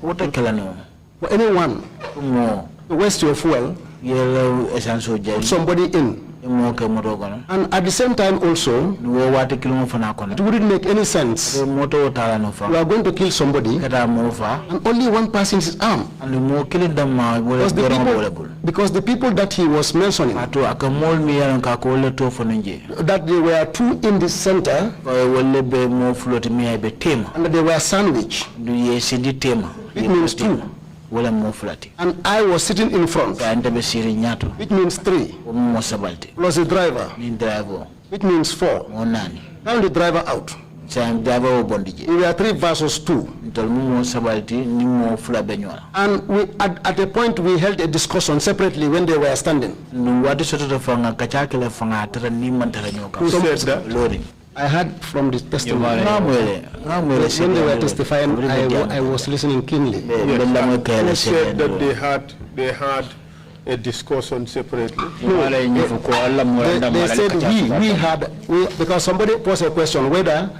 for anyone to waste your fuel, put somebody in. And at the same time also, it wouldn't make any sense. You are going to kill somebody and only one person is armed. Because the people that he was mentioning, that they were two in the center and they were sandwiched, it means two. And I was sitting in front, which means three, plus the driver, which means four. Now the driver out. We were 3 versus 2. And we, at a point we held a discussion separately when they were standing. Who said that? I heard from the testimony. When they were testifying, I was listening keenly. Yes. Who said that they had a discussion separately? No, they said because somebody posed a question whether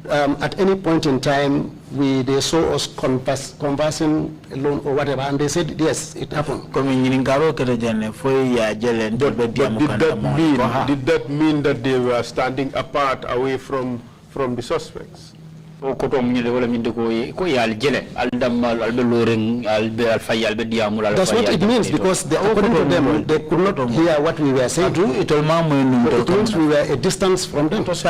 at any point in time they saw us conversing alone or whatever, and they said yes, it happened. But did that mean that they were standing apart away from the suspects? That's what it means, because according to them, they could not hear what we were saying. It means we were a distance from them. So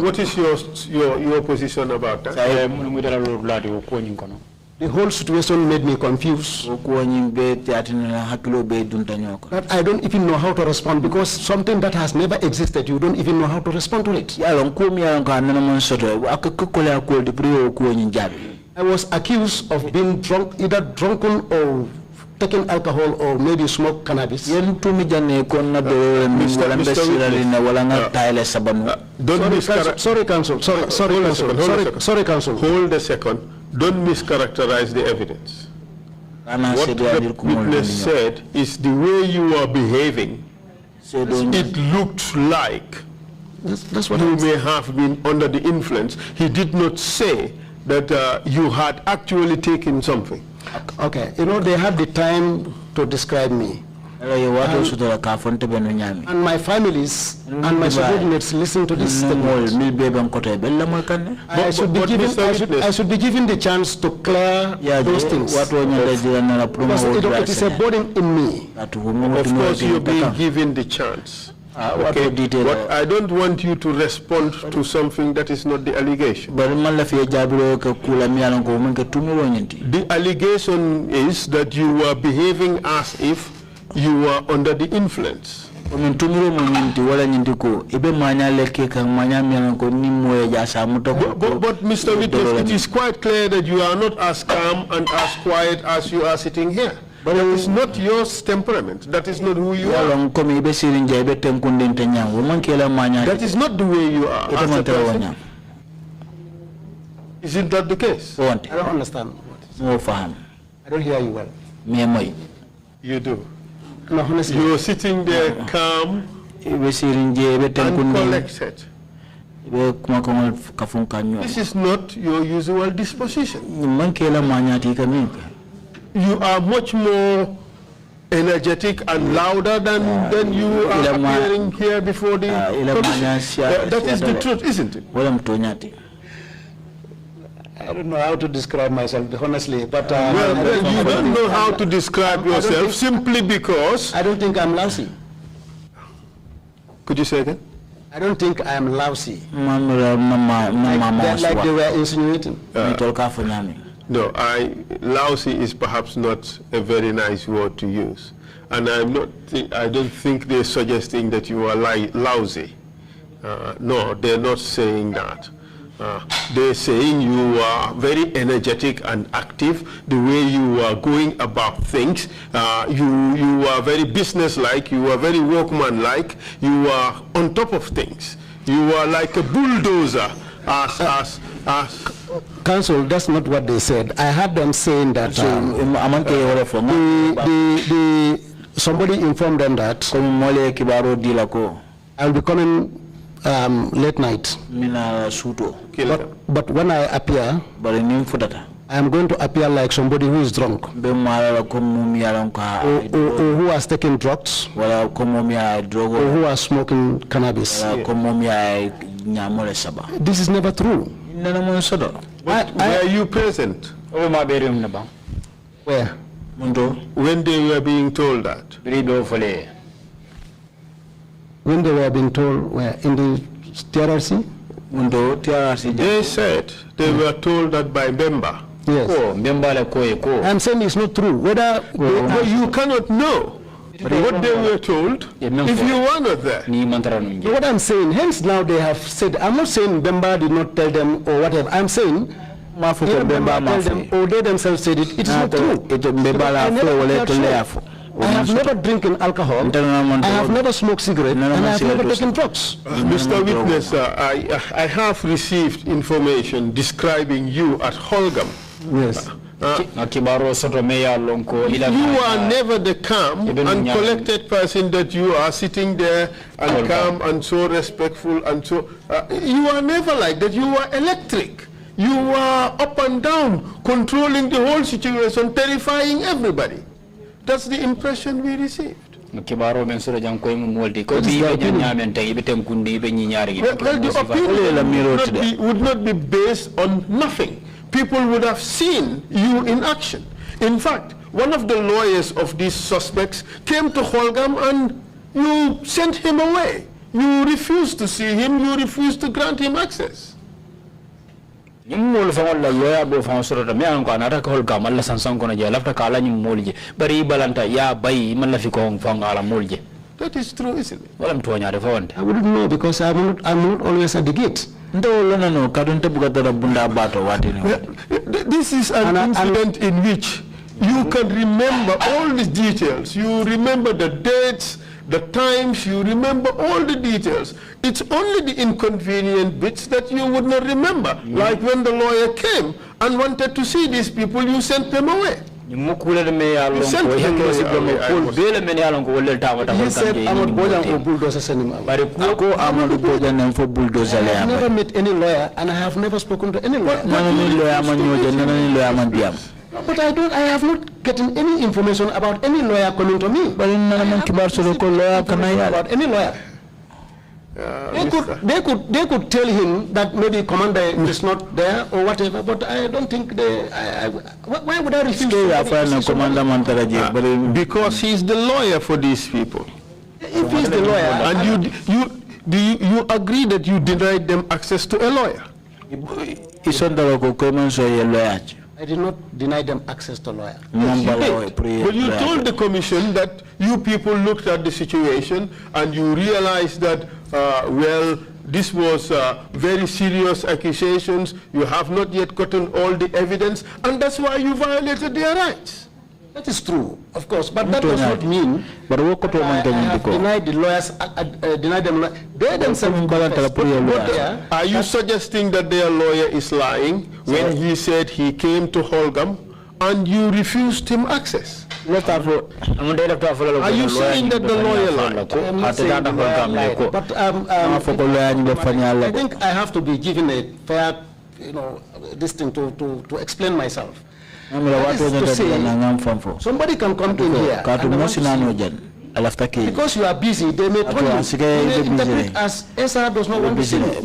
what is your position about that? The whole situation made me confused. That I don't even know how to respond, because something that has never existed, you don't even know how to respond to it. I was accused of being drunk, either drunken or taking alcohol or maybe smoke cannabis. Sorry, counsel. Counsel. Hold a second. Don't mischaracterize the evidence. What the witness said is the way you are behaving. It looked like that's what you may have been under the influence. He did not say that you had actually taken something. Okay, you know, they had the time to describe me. And my families and my subordinates listen to this statement. I should be given the chance to clear those things. Because it is a burden in me. Of course, you're being given the chance. Okay. But I don't want you to respond to something that is not the allegation. The allegation is that you were behaving as if you were under the influence. But Mr. Witness, it is quite clear that you are not as calm and as quiet as you are sitting here. That is not your temperament. That is not who you are. That is not the way you are as a person. Isn't that the case? I don't understand. I don't hear you well. You do. No, honestly. You're sitting there calm and collected. This is not your usual disposition. You are much more energetic and louder than you are appearing here before the commission. That is the truth, isn't it? I don't know how to describe myself, honestly, but... well, you don't know how to describe yourself simply because... I don't think I'm lousy. Could you say that? I don't think I am lousy. Like they were insinuating. No, lousy is perhaps not a very nice word to use. And I don't think they're suggesting that you are lousy. No, they're not saying that. They're saying you are very energetic and active, the way you are going about things. You are very businesslike, you are very workmanlike, you are on top of things. You are like a bulldozer. Council, that's not what they said. I heard them saying that somebody informed them that I'll be coming late night. But when I appear, I am going to appear like somebody who is drunk, or who has taken drugs, or who are smoking cannabis. This is never true. Were you present? Where? When they were being told that? When they were being told where? In the TRC? They said they were told that by Bemba. Yes. I'm saying it's not true. Whether you cannot know what they were told if you were not there. What I'm saying, hence now they have said, I'm not saying Bemba did not tell them or whatever. I'm saying Bemba tell them, or they themselves said it. It is not true. I have never drinking alcohol, I have never smoked cigarette, and I have never taken drugs. Mr. Witness, I have received information describing you at Holgam. Yes. You are never the calm and collected person that you are sitting there and calm and so respectful and so... you are never like that. You are electric. You are up and down, controlling the whole situation, terrifying everybody. That's the impression we received. Well, the opinion would not be based on nothing. People would have seen you in action. In fact, one of the lawyers of these suspects came to Holgam and you sent him away. You refused to see him, you refused to grant him access. That is true, isn't it? I wouldn't know because I'm not always at the gate. This is an incident in which you can remember all the details. You remember the dates, the times, you remember all the details. It's only the inconvenient bits that you would not remember. Like when the lawyer came and wanted to see these people, you sent them away. He said AMADOU Bojang or bulldozer send him away. I have never met any lawyer and I have never spoken to any lawyer. But I have not gotten any information about any lawyer coming to me. But about any lawyer. They could tell him that maybe commander is not there or whatever, but I don't think why would I refuse because he's the lawyer for these people. If he's the lawyer, and you agree that you denied them access to a lawyer? I did not deny them access to a lawyer. Yes, you did. But you told the commission that you people looked at the situation and you realized that, well, this was very serious accusations. You have not yet gotten all the evidence, and that's why you violated their rights. That is true, of course, but that does not mean but what I have denied the lawyers, denied them. They themselves Are you suggesting that their lawyer is lying when he said he came to Holgam and you refused him access? Are you saying that the lawyer lied? I'm not saying the lawyer lied, but I think I have to be given a fair, this thing to explain myself. Somebody can come in here because you are busy, they may tell you, they interpret as Esa does not want to see you.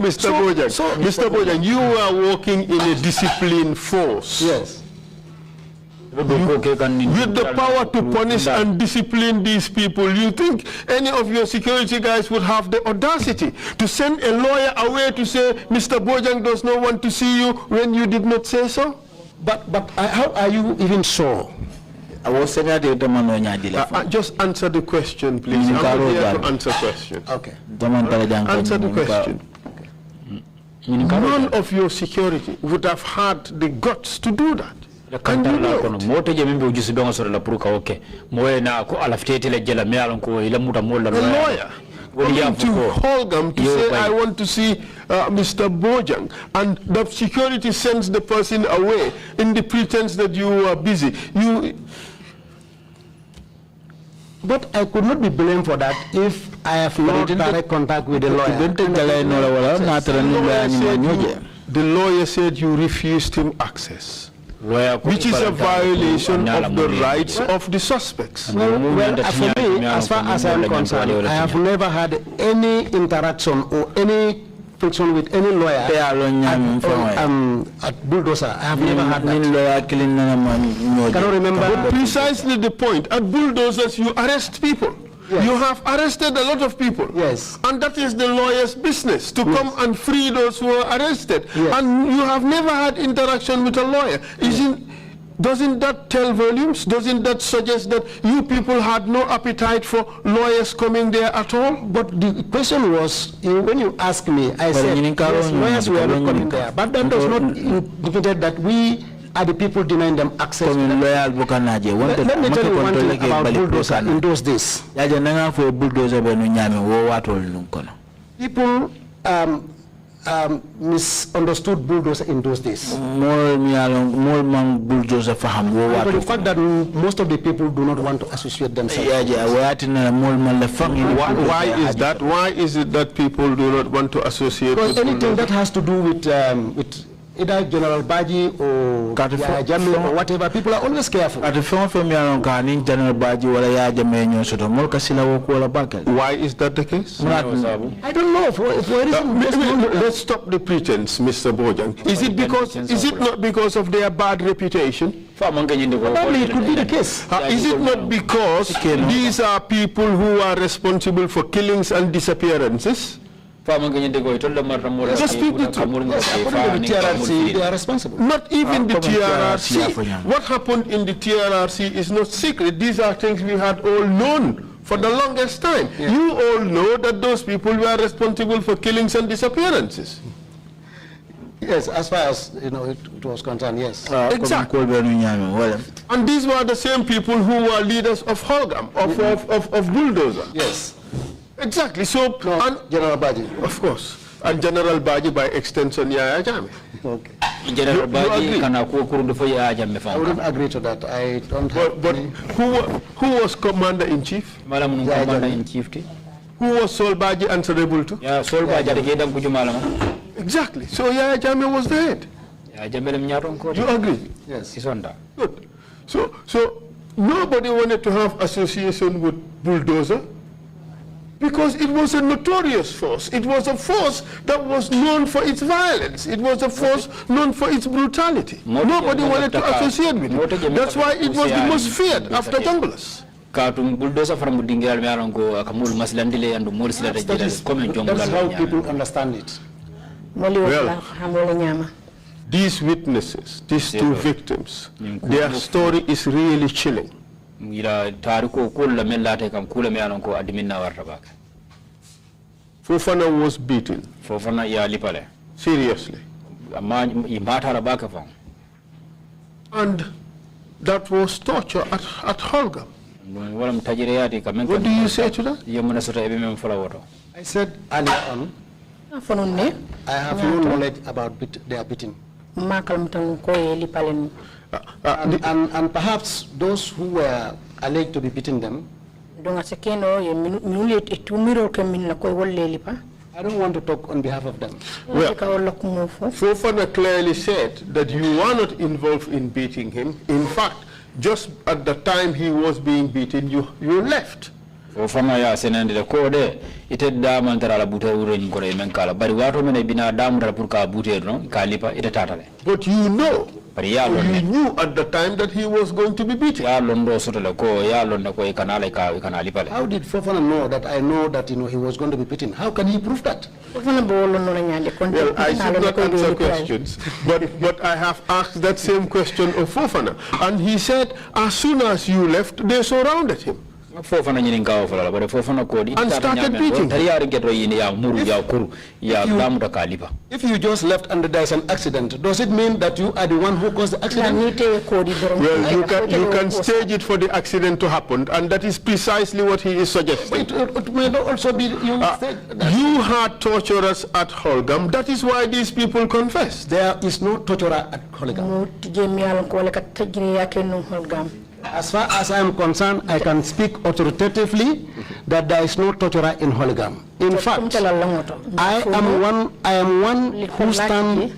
Mr. Bojang, you are working in a disciplined force. Yes. With the power to punish and discipline these people, you think any of your security guys would have the audacity to send a lawyer away to say, Mr. Bojang does not want to see you when you did not say so? But how are you even sure? Just answer the question, please. I'm not here to answer questions. Okay. Answer the question. None of your security would have had the guts to do that. And you know it. A lawyer coming to Holgam to say, I want to see Mr. Bojang, and the security sends the person away in the pretense that you are busy. But I could not be blamed for that if I have no direct contact with the lawyer. The lawyer said you refused him access, which is a violation of the rights of the suspects. Well, for me, as far as I am concerned, I have never had any interaction or any friction with any lawyer at Bulldozer. I have never had that. Cannot remember. But precisely the point. At Bulldozers, you arrest people. Yes. You have arrested a lot of people. Yes. And that is the lawyer's business, to come and free those who are arrested. Yes. And you have never had interaction with a lawyer. Doesn't that tell volumes? Doesn't that suggest that you people had no appetite for lawyers coming there at all? But the question was, when you asked me, I said, yes, lawyers were not coming there. But that does not indicate that we are the people denying them access. Let me tell you one thing about Bulldozer in those days. People misunderstood Bulldozer in those days. But the fact that most of the people do not want to associate themselves. Why is that? Why is it that people do not want to associate with Bulldozer? Because anything that has to do with either General Baji or Jamil or whatever, people are always careful. Why is that the case? I don't know. Let's stop the pretense, Mr. Bojang. Is it not because of their bad reputation? Probably it could be the case. Is it not because these are people who are responsible for killings and disappearances? Just speak the truth. Yes, according to the TRRC, they are responsible. Not even the TRRC. What happened in the TRRC is not secret. These are things we had all known for the longest time. Yeah. You all know that those people were responsible for killings and disappearances. Yes, as far as it was concerned, yes. Exactly. And these were the same people who were leaders of Holgam, of Bulldozer. Yes. Exactly. So, and General Baji, of course, and General Baji by extension, Yaya Jammeh. Okay. General Baji I wouldn't agree to that. I don't. But who was Commander-in-Chief? Commander-in-Chief. Who was Sol Baji answerable to? Yeah, Sol Baji. Exactly. So Yaya Jammeh was the head. You agree? Yes. Good. So nobody wanted to have association with Bulldozer, because it was a notorious force. It was a force that was known for its violence. It was a force known for its brutality. Nobody wanted to associate with it. That's why it was the most feared after junglers. That is how people understand it. Well, these witnesses, these two victims, their story is really chilling. Fofana was beaten. Fofana ya lipale. Seriously. And that was torture at Holgam. What do you say to that? I said earlier on, I have no knowledge about their beating. And perhaps those who were alleged to be beating them, I don't want to talk on behalf of them. Well, Fofana clearly said that you were not involved in beating him. In fact, just at the time he was being beaten, you left. Fofana ya senandi de kode ite daman tara la bute uro ngore menkala bari wato mene bina damu tara pour ka bute no kalipa ite tatale. But you know, you knew at the time that he was going to be beaten. How did Fofana know that I know that he was going to be beaten? How can he prove that? Well, I should not answer questions, but I have asked that same question of Fofana, and he said as soon as you left, they surrounded him. And started beating him. If you just left and there is an accident, does it mean that you are the one who caused the accident? Well, you can stage it for the accident to happen, and that is precisely what he is suggesting. It may also be you. You had torturers at Holgam. That is why these people confess. There is no torturer at Holgam. As far as I am concerned, I can speak authoritatively that there is no torturer in Holgam. In fact, I am one who stand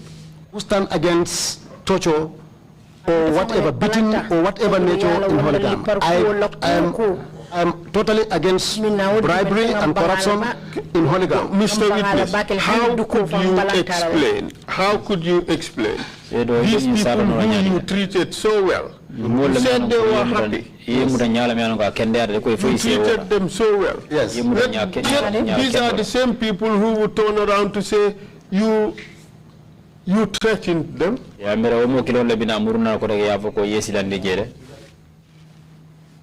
against torture or whatever beating or whatever nature in Holgam. I am totally against bribery and corruption in Holgam. Mr. Witness, how could you explain these people who you treated so well? You said they were happy. You treated them so well. Yes. These are the same people who would turn around to say you threatened them.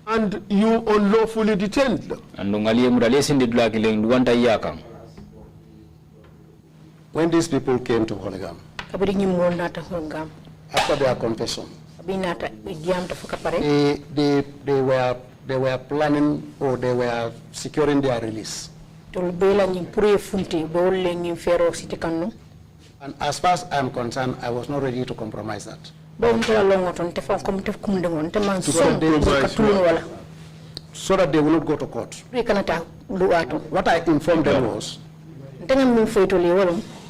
And you unlawfully detained them. When these people came to Holgam, after their confession, they were planning or they were securing their release. And as far as I am concerned, I was not ready to compromise that. So that they will not go to court. What I informed them was,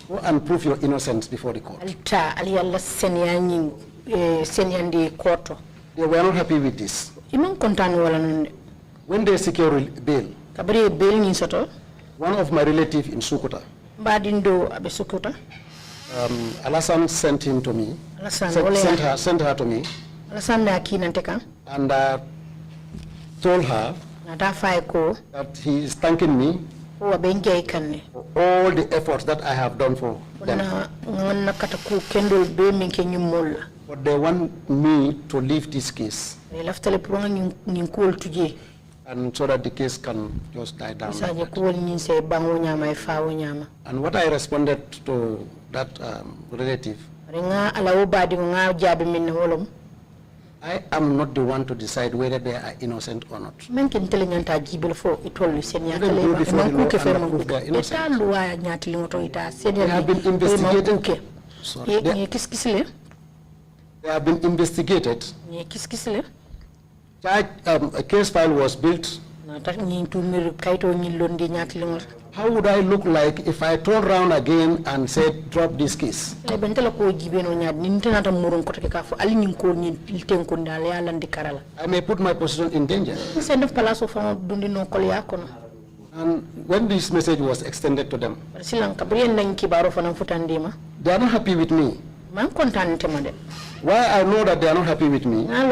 go and prove your innocence before the court. They were not happy with this. When they secure bail, one of my relatives in Sukuta, Alasan sent him to me, sent her to me, and told her that he is thanking me for all the efforts that I have done for them. But they want me to leave this case, and so that the case can just die down. And what I responded to that relative, I am not the one to decide whether they are innocent or not. They have been investigated. Sorry. They have been investigated. A case file was built. How would I look like if I turn around again and said, drop this case? I may put my position in danger. And when this message was extended to them, they are not happy with me. Why I know that they are not happy with me? One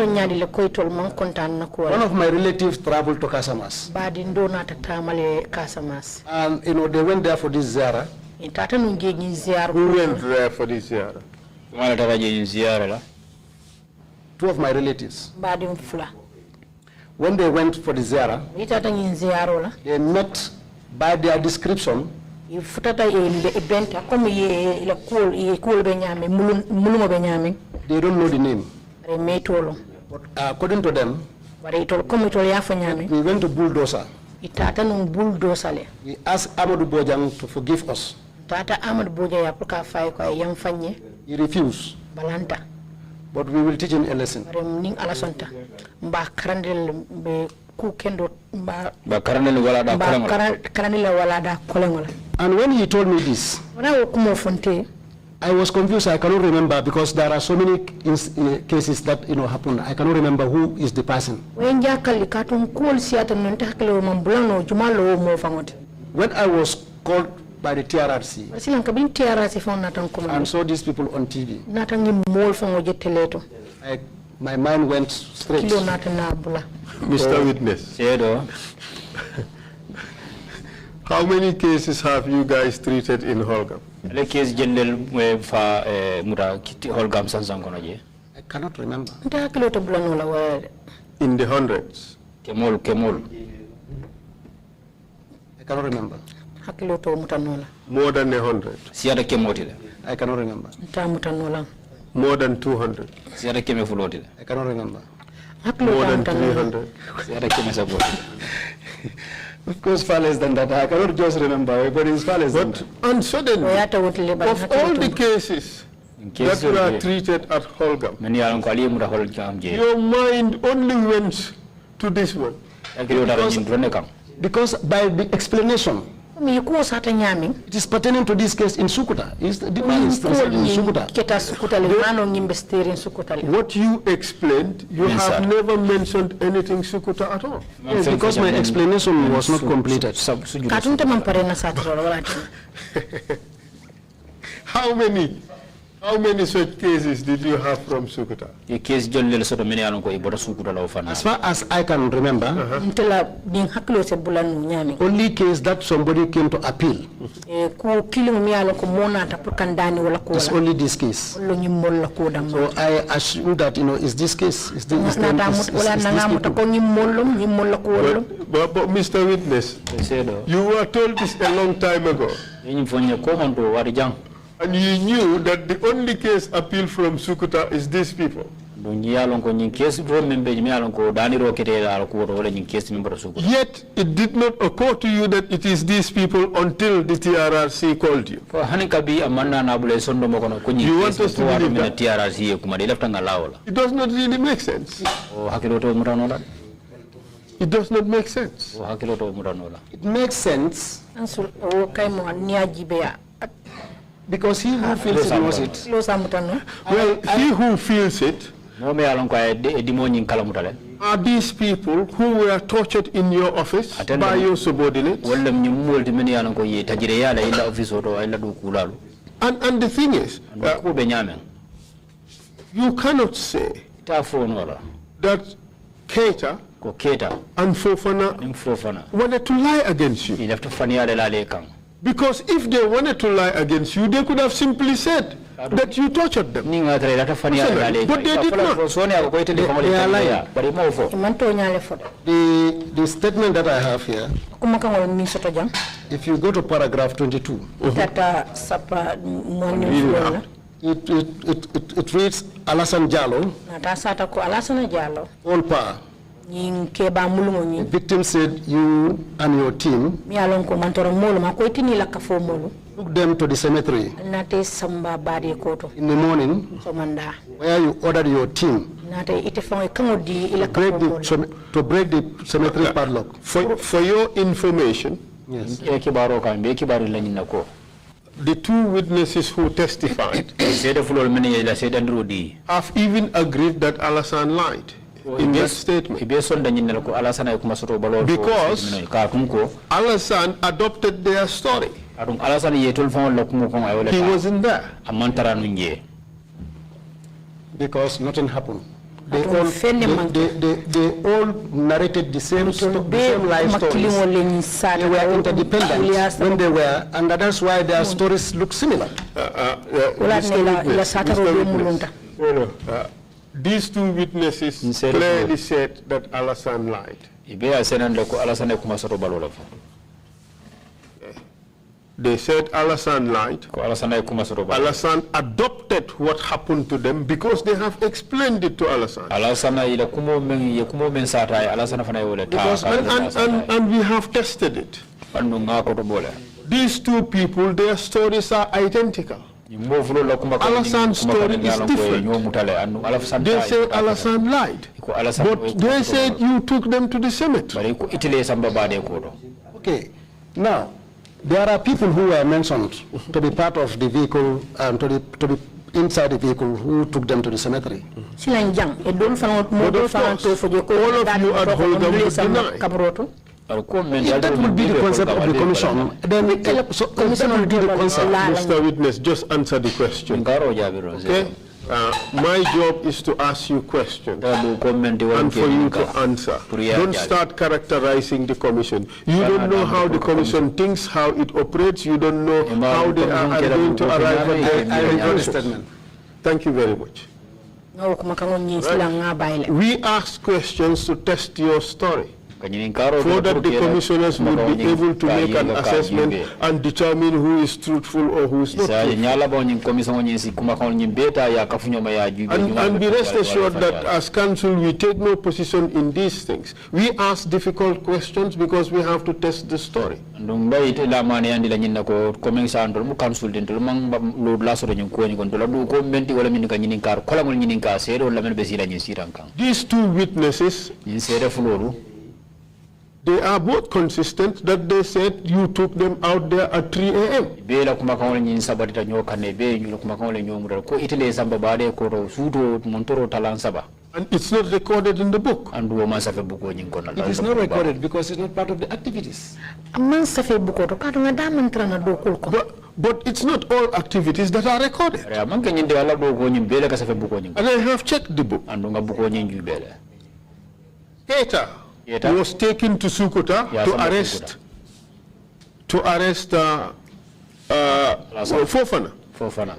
of my relatives traveled to Casamas. And they went there for this ziara. Who went there for this ziara? Two of my relatives. When they went for the ziara, they met, by their description, they don't know the name. But according to them, we went to Bulldozer. bulldozer. We asked AMADOU Bojang to forgive us. He refused. But we will teach him a lesson. And when he told me this, I was confused. I cannot remember because there are so many cases that happen. I cannot remember who is the person. When I was called by the TRRC and saw these people on TV, my mind went straight. Mr. Witness, how many cases have you guys treated in Holgam? I cannot remember. In the hundreds? I cannot remember. More than 100? I cannot remember. More than 200? I cannot remember. More than 300? Of course, far less than that. I cannot just remember, but it's far less than that. And suddenly, of all the cases that were treated at Holgam, your mind only went to this one. Because by the explanation, it is pertaining to this case in Sukuta. It's the instance in Sukuta. What you explained, you have never mentioned anything Sukuta at all. Yes, because my explanation was not completed. How many such cases did you have from Sukuta? As far as I can remember, only case that somebody came to appeal. It's only this case. So I assume that is this case. Is this but Mr. Witness, you were told this a long time ago. And you knew that the only case appeal from Sukuta is these people. Yet it did not occur to you that it is these people until the TRRC called you. You want us to believe that? It does not really make sense. It does not make sense. It makes sense because he who feels it knows it. Well, he who feels it are these people who were tortured in your office by your subordinates. And the thing is, you cannot say that Keita and Fofana wanted to lie against you. Because if they wanted to lie against you, they could have simply said that you tortured them. But they did not. They are lying. The statement that I have here, if you go to paragraph 22, it reads Alassane Jallow, all power. The victim said you and your team took them to the cemetery in the morning, where you ordered your team to break the cemetery padlock. For your information, yes, the two witnesses who testified have even agreed that Alassane lied in that statement. Because Alassane adopted their story. He wasn't there. Because nothing happened. They all narrated the same life stories. They were interdependent when they were, and that's why their stories look similar. These two witnesses clearly said that Alassane lied. They said Alassane lied. Alassane adopted what happened to them because they have explained it to Alassane. And we have tested it. These two people, their stories are identical. Alassane's story is different. They say Alassane lied, but they said you took them to the cemetery. Okay, now there are people who were mentioned to be part of the vehicle and to be inside the vehicle who took them to the cemetery. But of course, all of you at Holgam would deny. If that would be the concept of the commission, then so commission will be the concept. Mr. Witness, just answer the question. Okay? My job is to ask you questions and for you to answer. Don't start characterizing the commission. You don't know how the commission thinks, how it operates. You don't know how they are going to arrive at their statement. Thank you very much. Right. We ask questions to test your story, so that the commissioners would be able to make an assessment and determine who is truthful or who is not truthful. And be rest assured that as council we take no position in these things. We ask difficult questions because we have to test the story. These two witnesses, they are both consistent that they said you took them out there at 3 a.m. And it's not recorded in the book. It is not recorded because it's not part of the activities. But it's not all activities that are recorded. And I have checked the book. Keita was taken to Sukuta to arrest Fofana.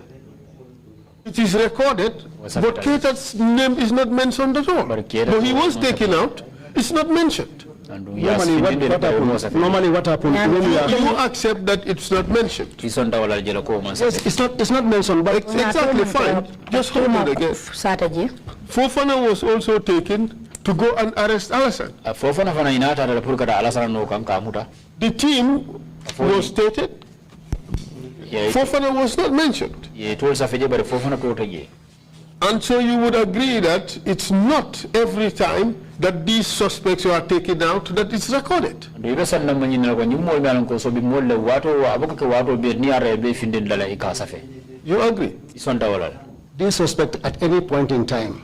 It is recorded, but Keita's name is not mentioned at all. But he was taken out, it's not mentioned. Normally what happened when you accept that it's not mentioned. Yes, it's not mentioned, but it's exactly fine. Just hold it again. Fofana was also taken to go and arrest Alassane. The team was stated. Fofana was not mentioned. And so you would agree that it's not every time that these suspects are taken out that it's recorded. You agree? This suspect at any point in time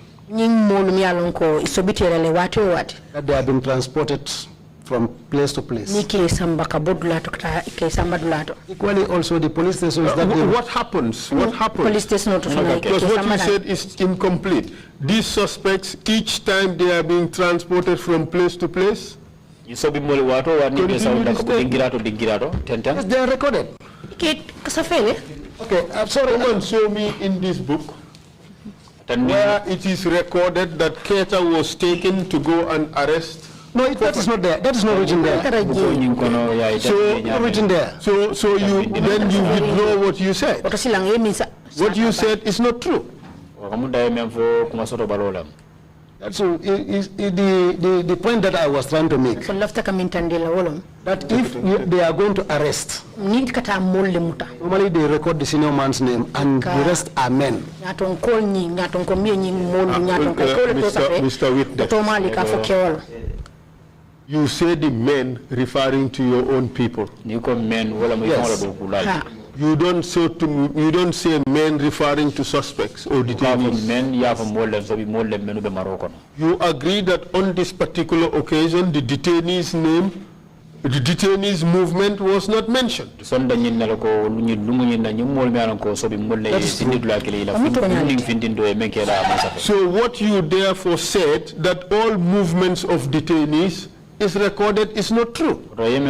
that they have been transported from place to place. Equally also the police stations that what happens? What happens? Police station because what you said is incomplete. These suspects, each time they are being transported from place to place, yes, they are recorded. Okay, I'm sorry. Come and show me in this book where it is recorded that Keita was taken to go and arrest. No, that is not there. That is not written there. So you then you withdraw what you said. What you said is not true. That's the point that I was trying to make. That if they are going to arrest, normally they record the senior man's name and the rest are men. Mr. Witness, you say the men referring to your own people. Yes. You don't say men referring to suspects or detainees. You agree that on this particular occasion the detainees' name, the detainees' movement was not mentioned. So what you therefore said, that all movements of detainees is recorded, is not true. In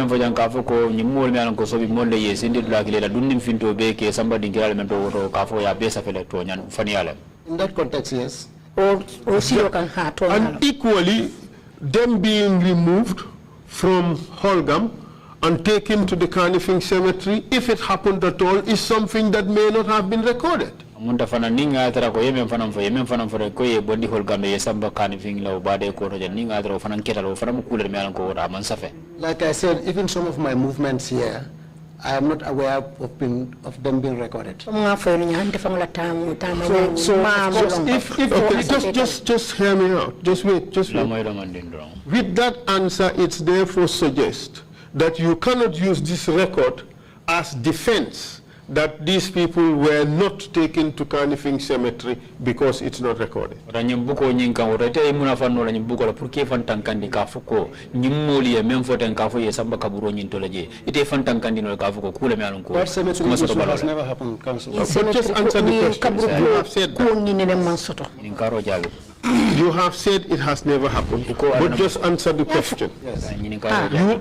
that context, yes. And equally, them being removed from Holgam and take him to the Carnifing Cemetery, if it happened at all, is something that may not have been recorded. Munta fana ninga atara ko yemen fana fore ko ye bondi hol gambe ye samba Carnifing la bade ko to ninga atara fana ketalo fana mukule me alan ko wora man safe. Like I said, even some of my movements here, I am not aware of them being recorded. So of course, just hear me out. Just wait. With that answer, it's therefore suggest that you cannot use this record as defense that these people were not taken to Carnifing Cemetery because it's not recorded. Because has never happened, Council. But just answer the question. You have said that. You have said it has never happened, but just answer the question. Yes. You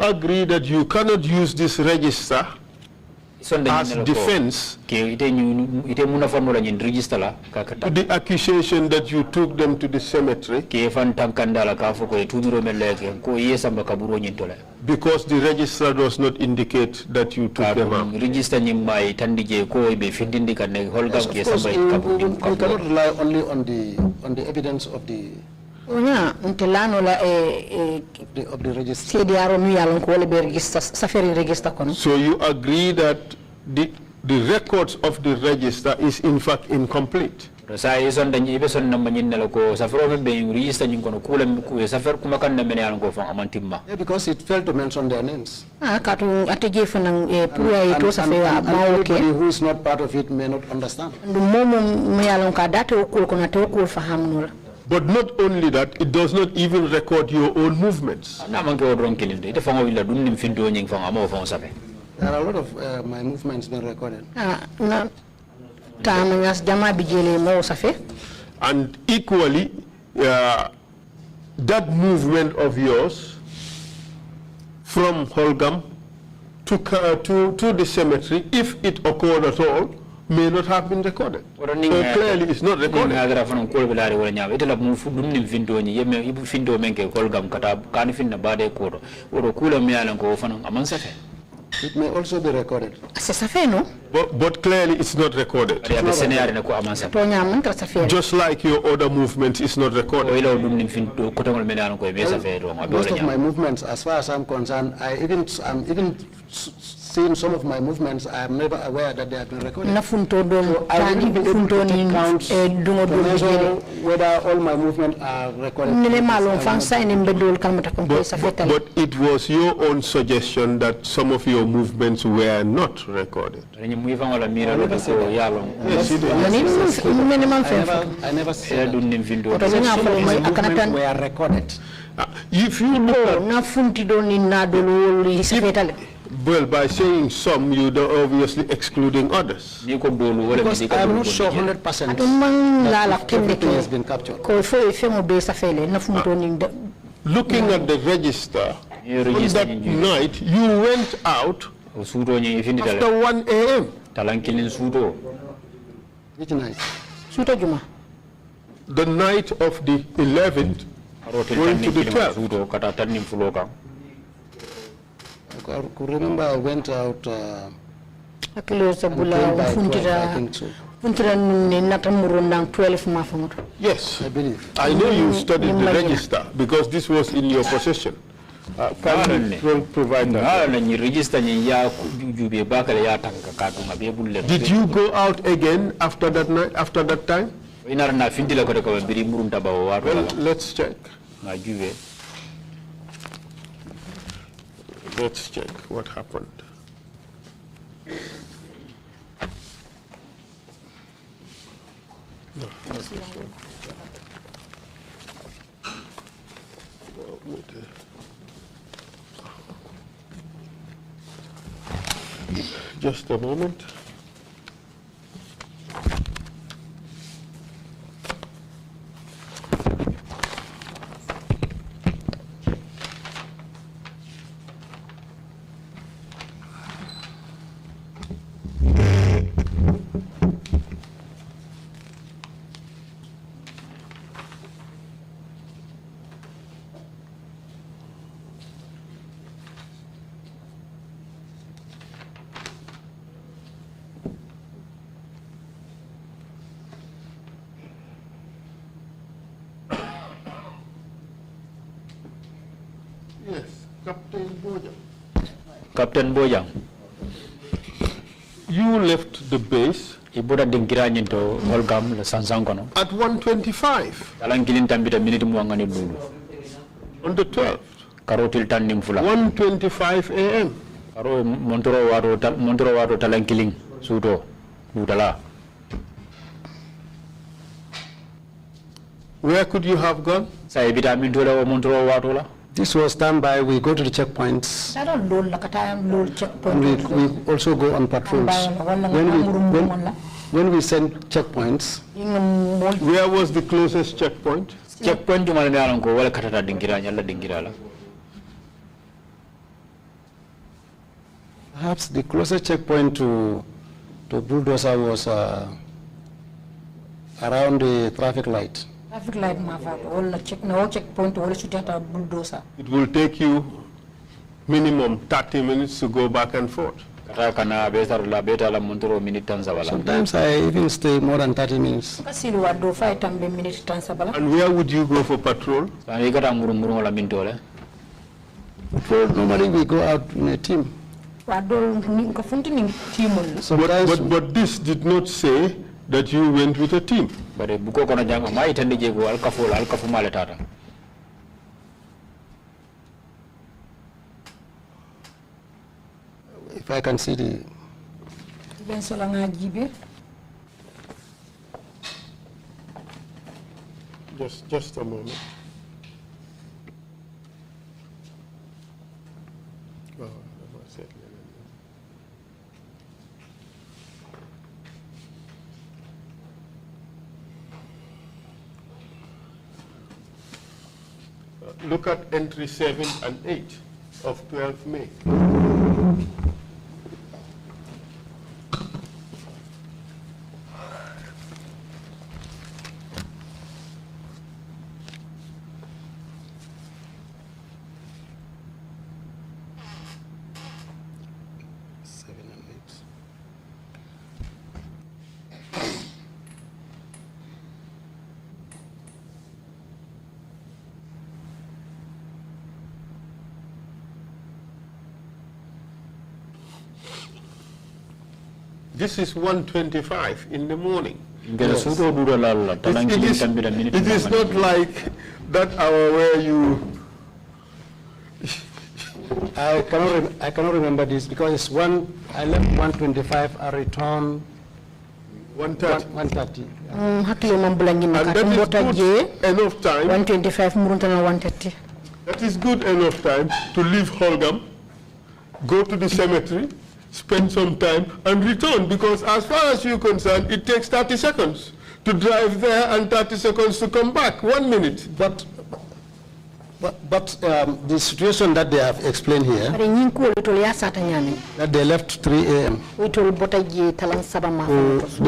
agree that you cannot use this register as defense to the accusation that you took them to the cemetery because the register does not indicate that you took them out. Yes, of course, we cannot rely only on the evidence of the register. So you agree that the records of the register is in fact incomplete? Yeah, because it failed to mention their names. And anybody who is not part of it may not understand. But not only that, it does not even record your own movements. There are a lot of my movements being recorded. And equally, that movement of yours from Holgam to the cemetery, if it occurred at all, may not have been recorded. So clearly it's not recorded. It may also be recorded. But clearly it's not recorded. Just like your other movement is not recorded. Most of my movements, as far as I'm concerned, I'm even seeing some of my movements, I am never aware that they have been recorded. So I will be able to take counts to measure whether all my movements are recorded. But it was your own suggestion that some of your movements were not recorded. Yes, I never said that. Some of my movements were recorded. If you look at, well, by saying some, you're obviously excluding others. Because I'm not sure 100% that everything has been captured. Looking at the register, on that night, you went out after 1 a.m. Which night? The night of the 11th, going to the 12th. I could remember I went out I think so. Yes, I believe. I know you studied the register because this was in your possession. Can you provide that? Did you go out again after that night, after that time? Well, let's check. Let's check what happened. No, not this one. Just a moment. Yes, Captain Bojang. Captain Bojang. You left the base Ibuda dingira nyento holgam le sansangono. at 1:25 Talangilin tambita minute muangani lulu. on the 12th. Karotil tannim fula. 1:25 a.m. Karo montoro waro talangilin sudo budala. Where could you have gone? Sa ibita mintola o montoro waro la. This was done by, we go to the checkpoints, I don't know, like a time, low checkpoint. and we also go on patrols. When we send checkpoints, Where was the closest checkpoint? Checkpoint jumala ne alanko wala katata dingira nyalla dingira la. perhaps the closest checkpoint to Bulldozer was around the traffic light. Traffic light, all checkpoint, all should have a bulldozer. It will take you minimum 30 minutes to go back and forth. Sometimes I even stay more than 30 minutes. And where would you go for patrol? Normally we go out in a team. But this did not say that you went with a team. If I can see the... Just a moment. Look at entry 7 and 8 of 12 May. This is 1:25 in the morning. Yes. It is not like that hour where you... I cannot remember this because it's I left 1:25, I returned 1:30. 1:30. And that is good enough time. 1:25 murunta na 1:30. That is good enough time to leave Holgam, go to the cemetery, spend some time and return, because as far as you're concerned, it takes 30 seconds to drive there and 30 seconds to come back, 1 minute. But the situation that they have explained here, that they left 3 a.m. Oh, they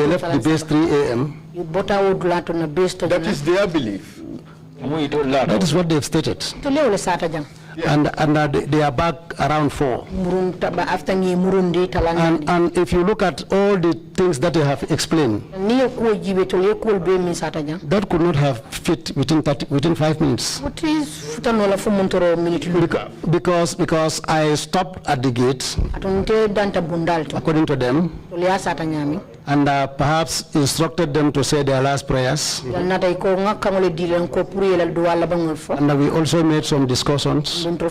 left the base 3 a.m. That is their belief. That is what they've stated. Yeah. And they are back around 4. And if you look at all the things that they have explained, that could not have fit within 5 minutes. Because I stopped at the gate, according to them, and perhaps instructed them to say their last prayers. And we also made some discussions. And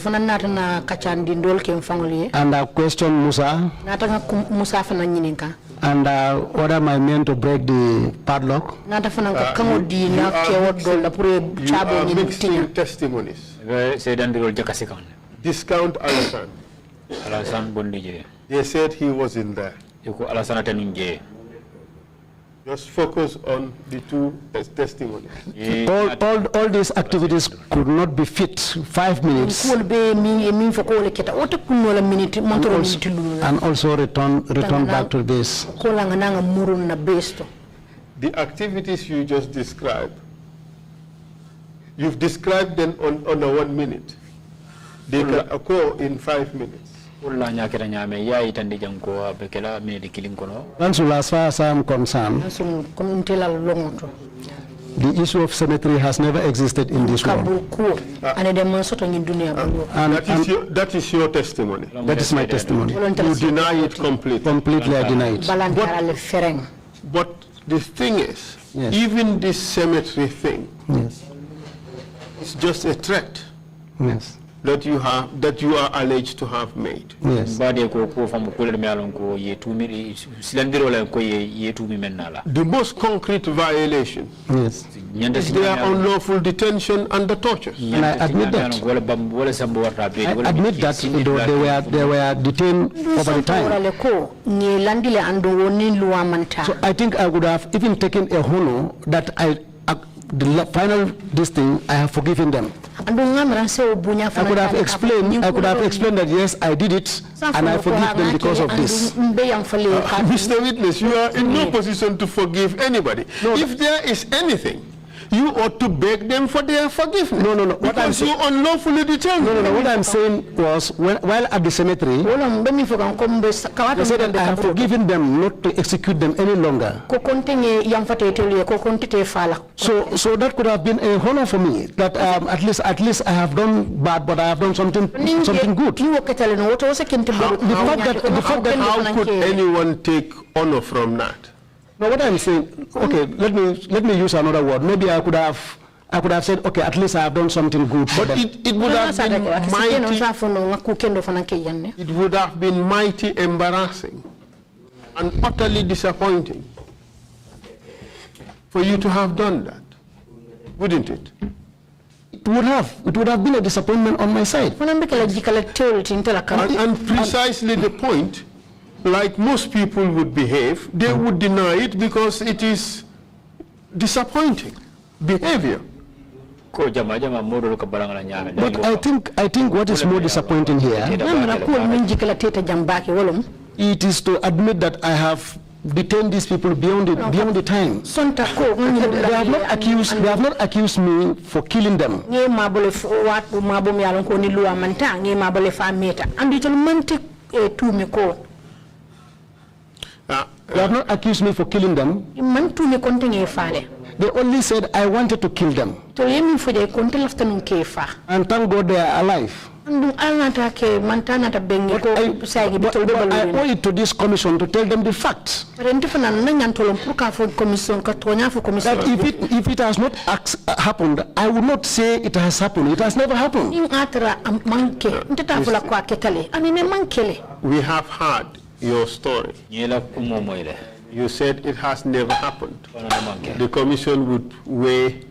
I questioned Musa and ordered my men to break the padlock. You are mixing testimonies. Discount Alasan. They said he was in there. Just focus on the two testimonies. All these activities could not be fit 5 minutes. And also return back to base. The activities you just described, you've described them on a 1 minute. They can occur in 5 minutes. And so as far as I'm concerned, The issue of cemetery has never existed in this world. That is your testimony. That is my testimony. You deny it completely. Completely, I deny it. But the thing is, Yes. even this cemetery thing Yes. is just a threat Yes. that you are alleged to have made. Yes. The most concrete violation Yes. is their unlawful detention under torture. And I admit that. I admit that they were detained over the time. So I think I would have even taken a honor that the final this thing, I have forgiven them. I could have explained that yes, I did it and I forgive them because of this. Mr. Witness, you are in no position to forgive anybody. No, if there is anything, you ought to beg them for their forgiveness. No. Because you unlawfully detained them. No. What I'm saying was, while at the cemetery, I said that I have forgiven them not to execute them any longer. So that could have been a honor for me. That at least I have done bad, but I have done something good. How could anyone take honor from that? No, what I'm saying, okay, let me use another word. Maybe I could have said, okay, at least I have done something good. But it would have been mighty. It would have been mighty embarrassing and utterly disappointing for you to have done that, wouldn't it? It would have been a disappointment on my side. And precisely the point. Like most people would behave, they would deny it because it is disappointing behavior. But I think what is more disappointing here, it is to admit that I have detained these people beyond the time. They have not accused me for killing them. They have not accused me for killing them. They only said I wanted to kill them. And thank God they are alive. But I owe it to this commission to tell them the facts. That if it has not happened, I would not say it has happened. It has never happened. We have heard your story. You said it has never happened. The commission would weigh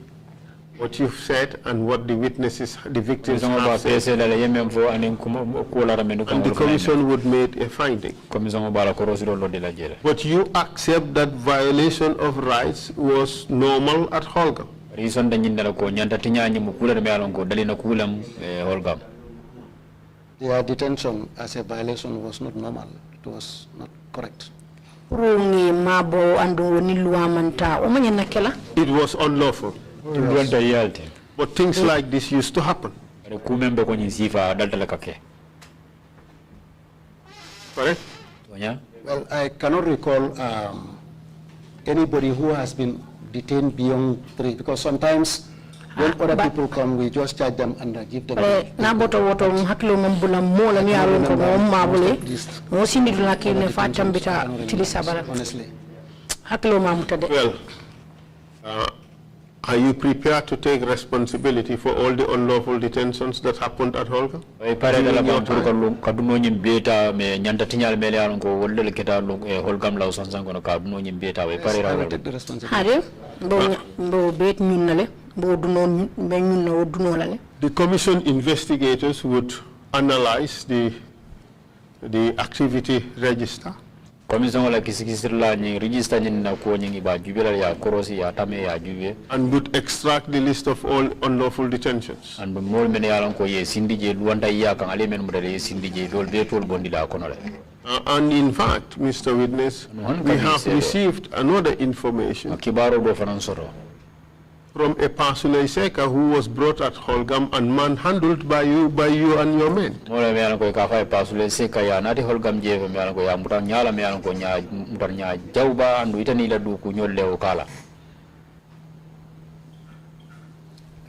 what you've said and what the witnesses, the victims have said. And the commission would make a finding. But you accept that violation of rights was normal at Holgam. Their detention as a violation was not normal. It was not correct. It was unlawful. But things like this used to happen. Correct? Well, I cannot recall anybody who has been detained beyond 3, because sometimes when other people come, we just charge them and give them. Honestly. Well, are you prepared to take responsibility for all the unlawful detentions that happened at Holga? The commission investigators would analyze the activity register. Commission la kisikisirla ni register ni na ko ni ba jubela ya korosi ya tame ya jube and would extract the list of all unlawful detentions. And more men ya ko ye sindije duwanda ya kan ale men mudare sindije dol be tol bondila konole. And in fact, Mr. Witness, we have received another information from a Pasule Seka who was brought at Holgam and manhandled by you and your men.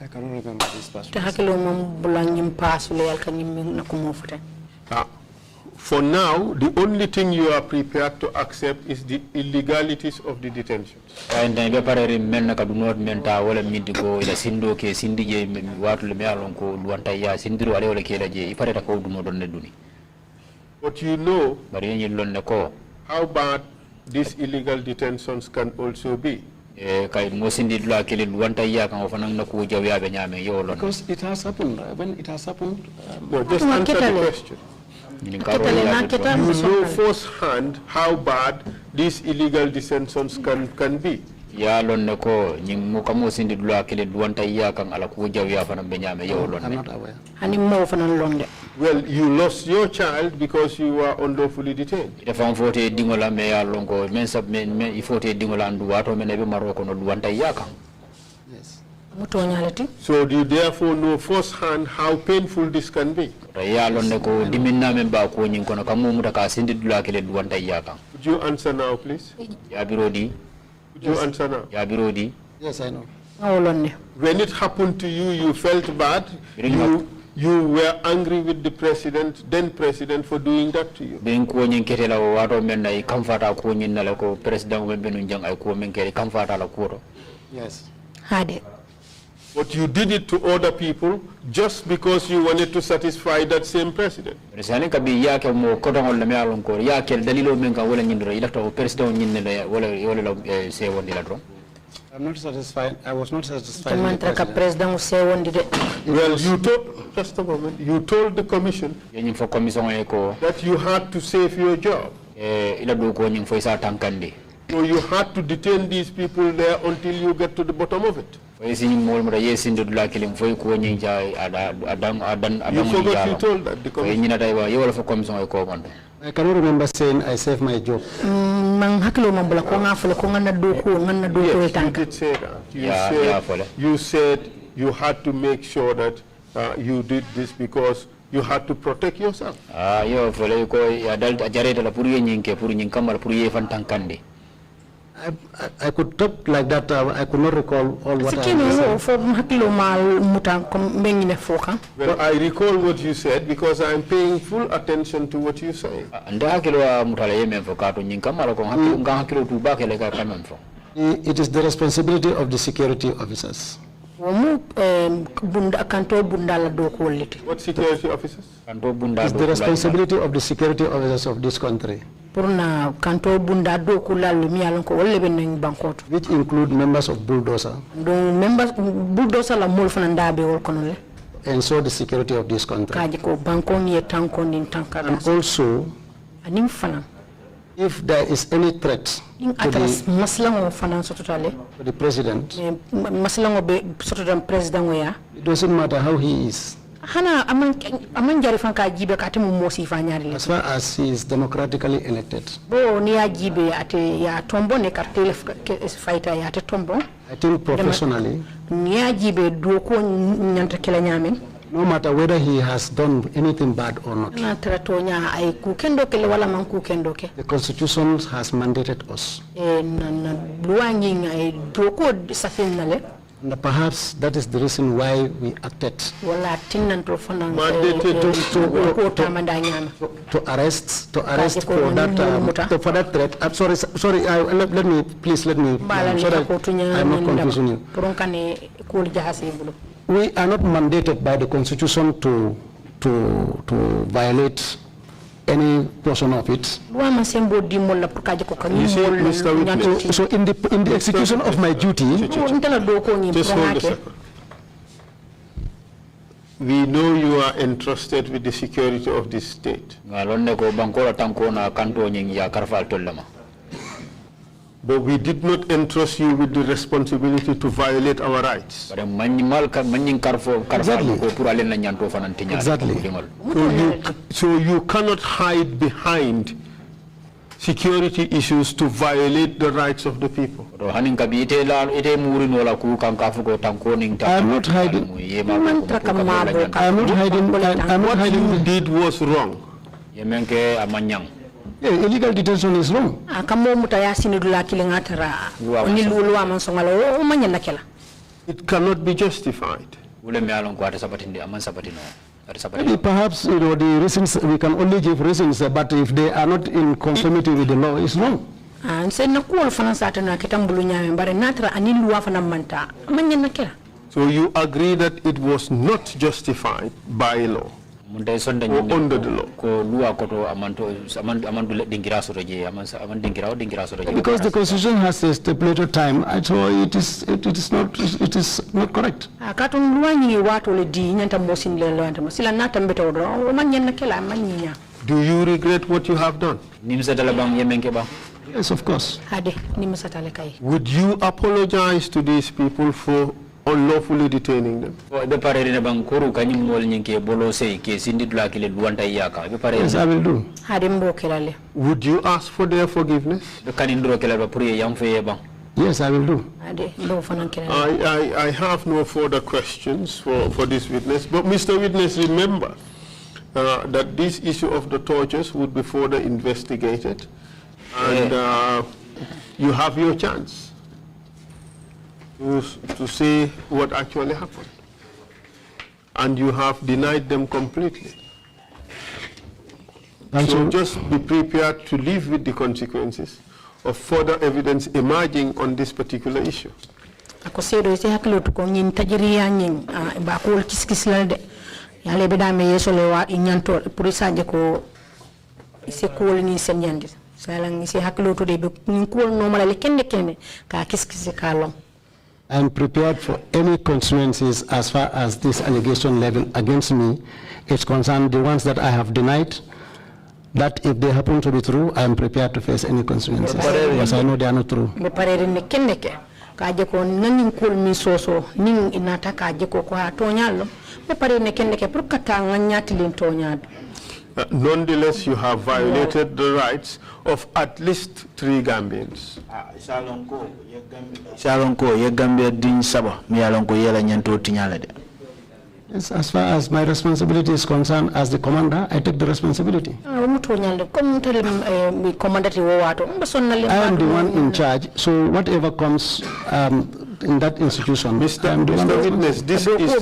I cannot remember this person. te hakilo mom bulangim pasule yal kanyim nakumo fute. For now, the only thing you are prepared to accept is the illegalities of the detention. And be parere men na kadu not menta wala midigo ila sindo ke sindije watu le mealon ko duanta ya sindiro ale wala kela je ipareta ko dumo don ne duni. But you know Bari ñi lon ne ko how bad these illegal detentions can also be. kay mo sindi dula kele duanta ya kan fanan na ko jaw ya be ñame yo lon. Because it has happened. When it has happened, No, just answer the question. You know firsthand how bad these illegal detentions can be. Ya lon ne ko ñi mo kamo sindi dula kele duanta ya kan ala ko jaw ya fanan be ñame yo lon. I'm not aware. Hani mo fanan londe. Well, you lost your child because you were unlawfully detained. Dafa fote dingola me ya lon ko men sab men i fote dingola ndu wato men be maroko no duanta ya kan. Yes. So do you therefore know firsthand how painful this can be? Would you answer now, please? Would you answer now? Yes, I know. When it happened to you, you felt bad. You were angry with the president, then president, for doing that to you. Yes. But you did it to other people just because you wanted to satisfy that same president. I'm not satisfied. I was not satisfied. Well, you told, just a moment, you told the commission that you had to save your job. So you had to detain these people there until you get to the bottom of it. You forgot you told that, the commission. I cannot remember saying I saved my job. You did say that. You said you had to make sure that you did this because you had to protect yourself. I could talk like that. I could not recall all what I said. Well, I recall what you said because I am paying full attention to what you say. It is the responsibility of the security officers. What security officers? It's the responsibility of the security officers of this country, which include members of bulldozer, and so the security of this country. And also, if there is any threat to the president, it doesn't matter how he is. As far as he is democratically elected, I think professionally, no matter whether he has done anything bad or not, the Constitution has mandated us. And perhaps that is the reason why we acted to arrest for that threat. I'm sorry. Let me. I'm not confusing you. We are not mandated by the Constitution to violate any portion of it. So in the execution of my duty, just hold a second. We know you are entrusted with the security of this state. But we did not entrust you with the responsibility to violate our rights. Exactly. So you cannot hide behind security issues to violate the rights of the people. I'm not hiding. What you did was wrong. Yeah, illegal detention is wrong. It cannot be justified. Maybe perhaps the reasons, we can only give reasons, but if they are not in conformity with the law, it's wrong. So you agree that it was not justified by law or under the law? Because the Constitution has a stipulated time, so it is not correct. Do you regret what you have done? Yes, of course. Would you apologize to these people for unlawfully detaining them? Yes, I will do. Would you ask for their forgiveness? Yes, I will do. I have no further questions for this witness, but Mr. Witness, remember that this issue of the tortures would be further investigated, and you have your chance to say what actually happened, and you have denied them completely. So just be prepared to live with the consequences of further evidence emerging on this particular issue. I am prepared for any consequences as far as this allegation level against me is concerned, the ones that I have denied, that if they happen to be true, I am prepared to face any consequences, because I know they are not true. Nonetheless, you have violated the rights of at least 3 Gambians. Yes, as far as my responsibility is concerned as the commander, I take the responsibility. I am the one in charge, so whatever comes in that institution, Mr. Witness, this is...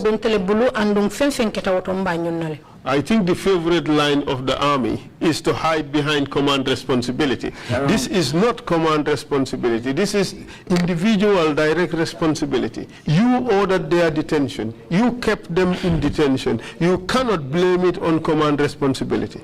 I think the favorite line of the army is to hide behind command responsibility. This is not command responsibility. This is individual direct responsibility. You ordered their detention. You kept them in detention. You cannot blame it on command responsibility.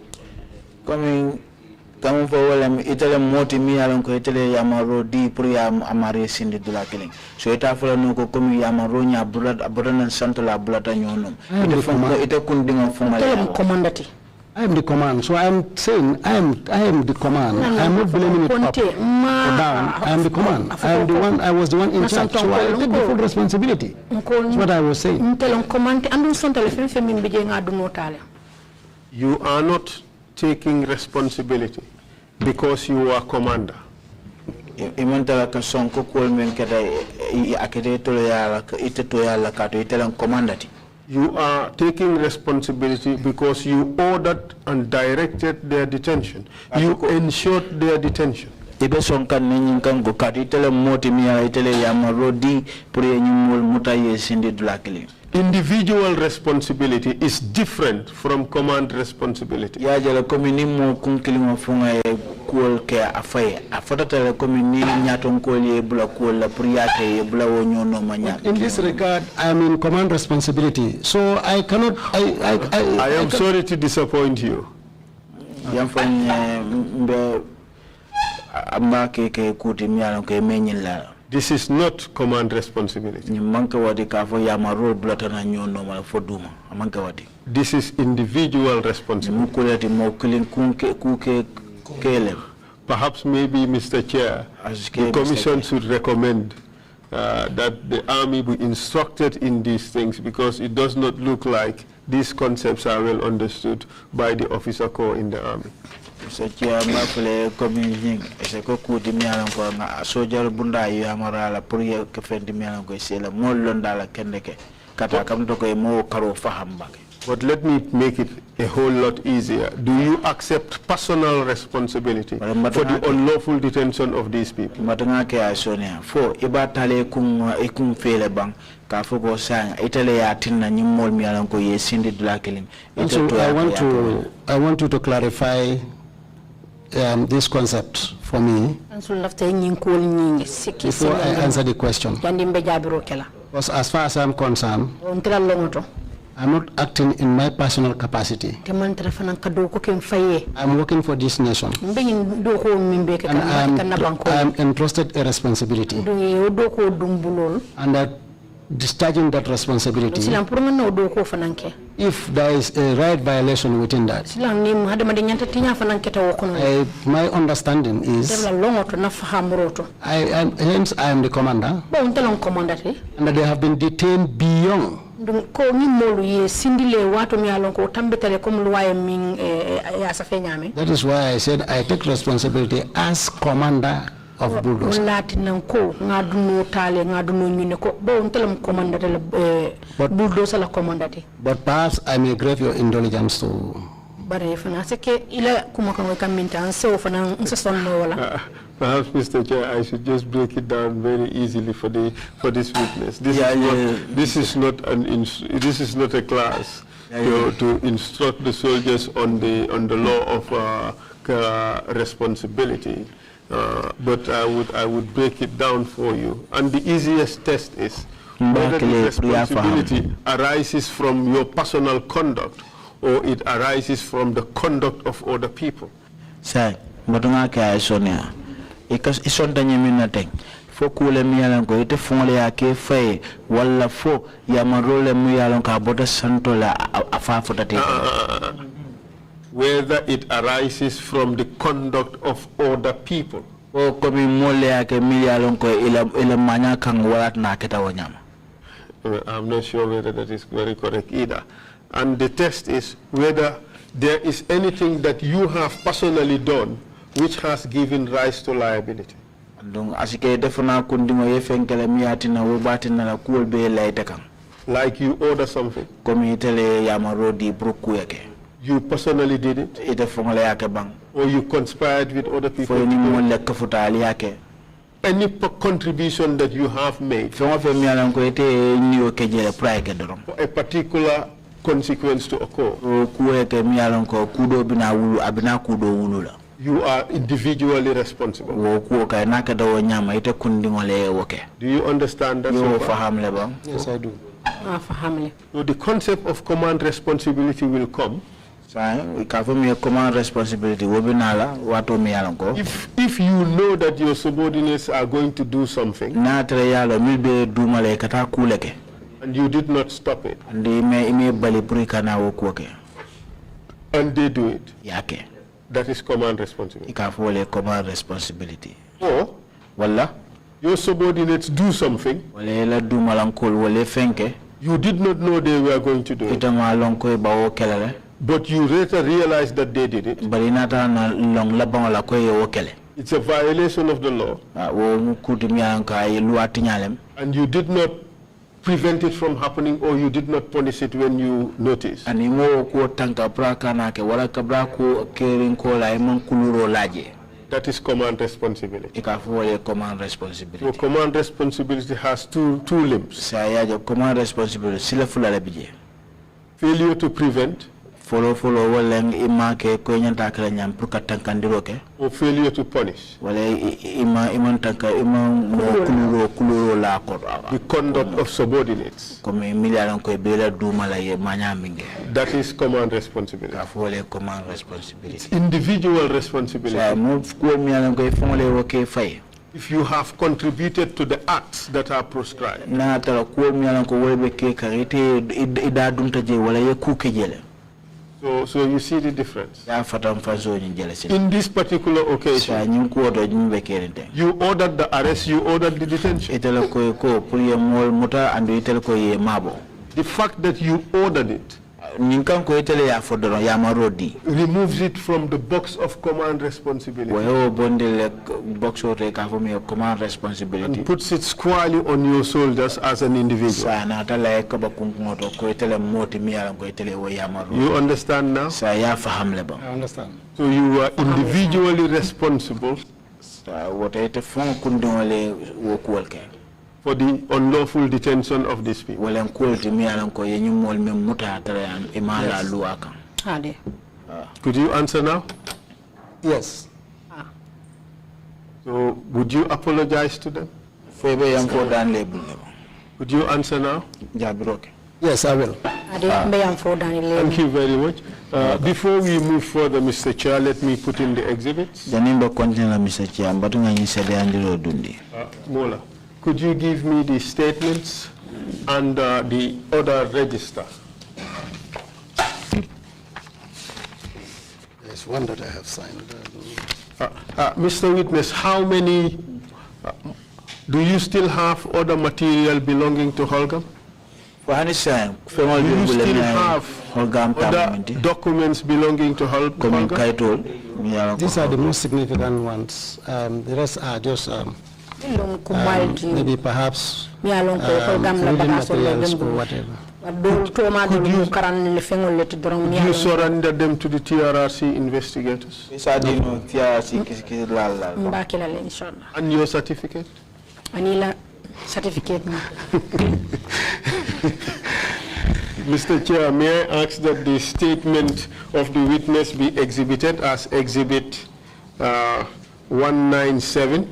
Coming forward, Italy moti mi alon ko Italy yamaro di pour yam amare sindi dula killing. So ita fala no ko komi yamaro nya abrodan santo la bulata nyonom. Ita kundinga fuma ya commandati. I am the command, so I am saying I am the command. I am not blaming it up or down. I am the command. I am the one. I was the one in charge, so I take the full responsibility. That's what I was saying. You are not taking responsibility because you are commander. You are taking responsibility because you ordered and directed their detention. You ensured their detention. Individual responsibility is different from command responsibility. In this regard, I am in command responsibility, so I cannot. I am sorry to disappoint you. This is not command responsibility. This is individual responsibility. Perhaps maybe, Mr. Chair, the Commission should recommend that the Army be instructed in these things, because it does not look like these concepts are well understood by the officer corps in the Army. So mafle community se ko kuti mialan ko nga sojar bunda yamara la pour ke fendi mialan ko sela mol lon dala kendeke kata kam to ko mo karo faham bake. But let me make it a whole lot easier. Do you accept personal responsibility for the unlawful detention of these people? Matanga ke asonia fo ibatale ikung fele bang ka foko sang itale ya tinna nyimol mi alan ko yesindi dulakelim. So I want you to clarify this concept for me before I answer the question. Because as far as I'm concerned, I'm not acting in my personal capacity. I'm working for this nation. And I'm entrusted a responsibility. And that discharging that responsibility, if there is a right violation within that, my understanding is hence I am the commander, and that they have been detained beyond. That is why I said I take responsibility as commander of bulldozers. But perhaps I may grave your indulgence to. Perhaps, Mr. Chair, I should just break it down very easily for this witness. This is not a class to instruct the soldiers on the law of responsibility. But I would break it down for you. And the easiest test is whether the responsibility arises from your personal conduct or it arises from the conduct of other people. Sir, madunga ke Sonia. Ikas isonda nyemina teng. Fo kule miyalan ko ite fonle yake fay wala fo ya marole miyalan ka boda santola afafu tate. Whether it arises from the conduct of other people. O komi mole yake miyalan ko ila manya kang walat na kita wanyama. I'm not sure whether that is very correct either. And the test is whether there is anything that you have personally done which has given rise to liability. Like you order something. You personally did it. Or you conspired with other people. Any contribution that you have made for a particular consequence to occur. You are individually responsible. Do you understand that? Yes, I do. So the concept of command responsibility will come command responsibility. If you know that your subordinates are going to do something and you did not stop it and they do it, that is command responsibility. Or your subordinates do something you did not know they were going to do it, but you later realized that they did it. It's a violation of the law. And you did not prevent it from happening, or you did not punish it when you noticed. That is command responsibility. So command responsibility has two limbs. Failure to prevent, or failure to punish. The conduct of subordinates. That is command responsibility. It's individual responsibility. If you have contributed to the acts that are prescribed. So you see the difference. In this particular occasion, you ordered the arrest, you ordered the detention. The fact that you ordered it ninkan ko itele ya fodoro ya marodi removes it from the box of command responsibility wo bondele box o te ka fo me command responsibility and puts it squarely on your shoulders as an individual. sa na tala ko ba kunkungoto ko itele moti mi ala ko itele wo ya marodi. You understand now? Sa ya faham le ba. I understand. So you are individually responsible Sa wote ite fon kundole wo kuwalke for the unlawful detention of these people. wala kulti mi ala ko yenyu mol mem muta tara ya imala luaka. Ade. Could you answer now? Yes. So would you apologize to them? Febe yam ko dan lebul le. Would you answer now? Jabiroke. Yes, I will. Ade mbe am fo dani le. Thank you very much. Before we move further, Mr. Chair, let me put in the exhibits. Janimba continue la Mr. Chair, mbatu nga nyisele andiro dundi. Mola, could you give me the statements and the other register? There's one that I have signed. Mr. Witness, how many, do you still have other material belonging to Holgam? For Hanisha, Do you still have Holgam other documents belonging to Holgam? These are the most significant ones. The rest are just maybe perhaps reading materials or whatever. Could you surrender them to the TRRC investigators? And your certificate? Anila certificate. Mr. Chair, may I ask that the statement of the witness be exhibited as Exhibit 197?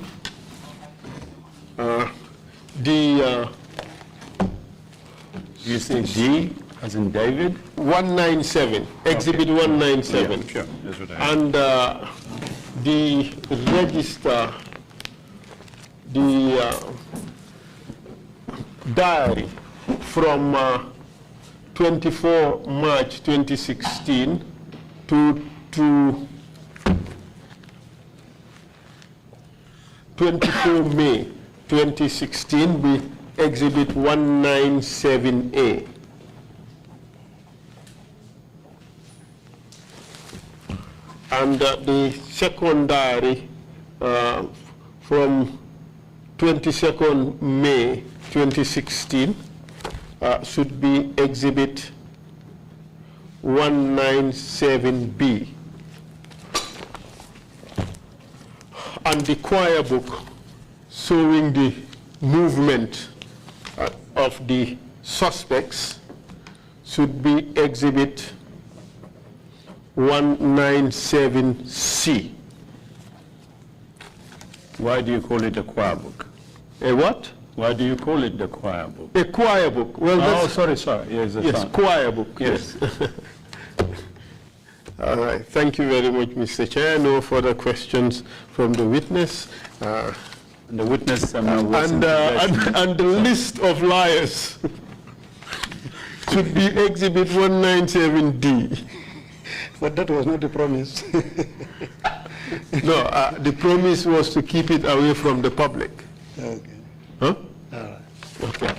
You say D as in David? 197, Exhibit 197. Yeah, sure. That's what I have. And the register, the diary from 24 March 2016 to 24 May 2016 be Exhibit 197A. And the second diary from 22nd May 2016 should be Exhibit 197B. And the choir book showing the movement of the suspects should be Exhibit 197C. Why do you call it a choir book? A what? Why do you call it the choir book? A choir book. Well, Oh, that's, sorry. Yes, that's yes, fine. choir book. Yes. All right. Thank you very much, Mr. Chair. No further questions from the witness. The witness And the list of liars should be Exhibit 197D. But that was not the promise. No, the promise was to keep it away from the public. Okay. Huh? All right. Okay.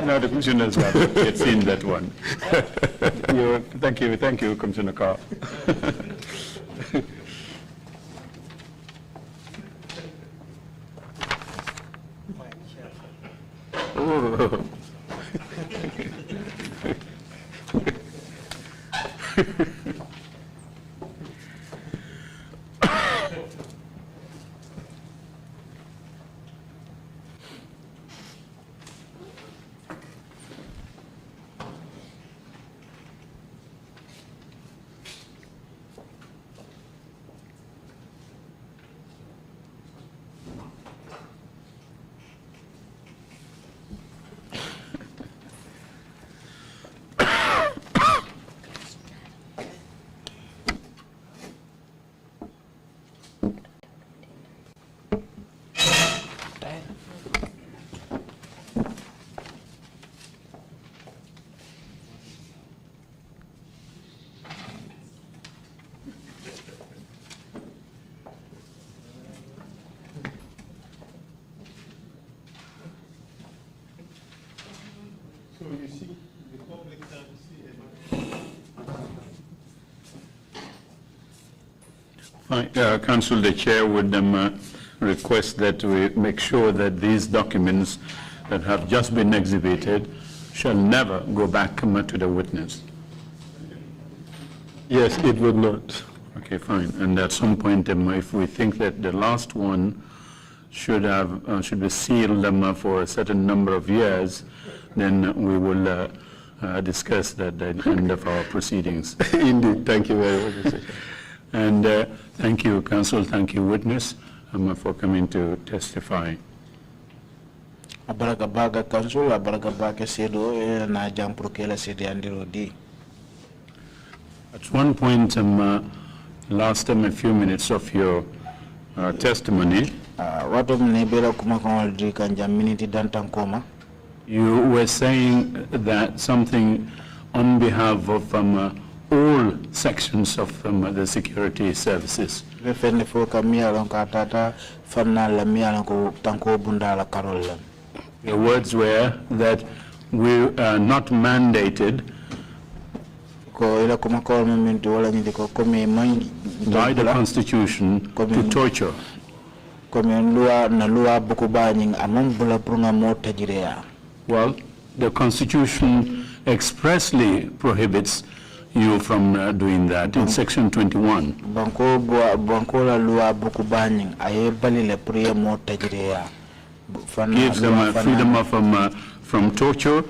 No, the commissioner's got yet seen that one. Thank you, Commissioner Carr. you see, the public can see Fine. Council, the chair would request that we make sure that these documents that have just been exhibited shall never go back to the witness. Yes, it would not. Okay, fine. And at some point, if we think that the last one should be sealed for a certain number of years, then we will discuss that at the end of our proceedings. Indeed. Thank you very much. And thank you, counsel. Thank you, witness, for coming to testify. Abaraka baga counsel, abaraka baga sedo na jampro kela sedi andiro di. At one point, last time a few minutes of your testimony, you were saying that something on behalf of all sections of the security services. Your words were that we are not mandated by the Constitution to torture. Well, the Constitution expressly prohibits you from doing that in Section 21. Gives them freedom of, from torture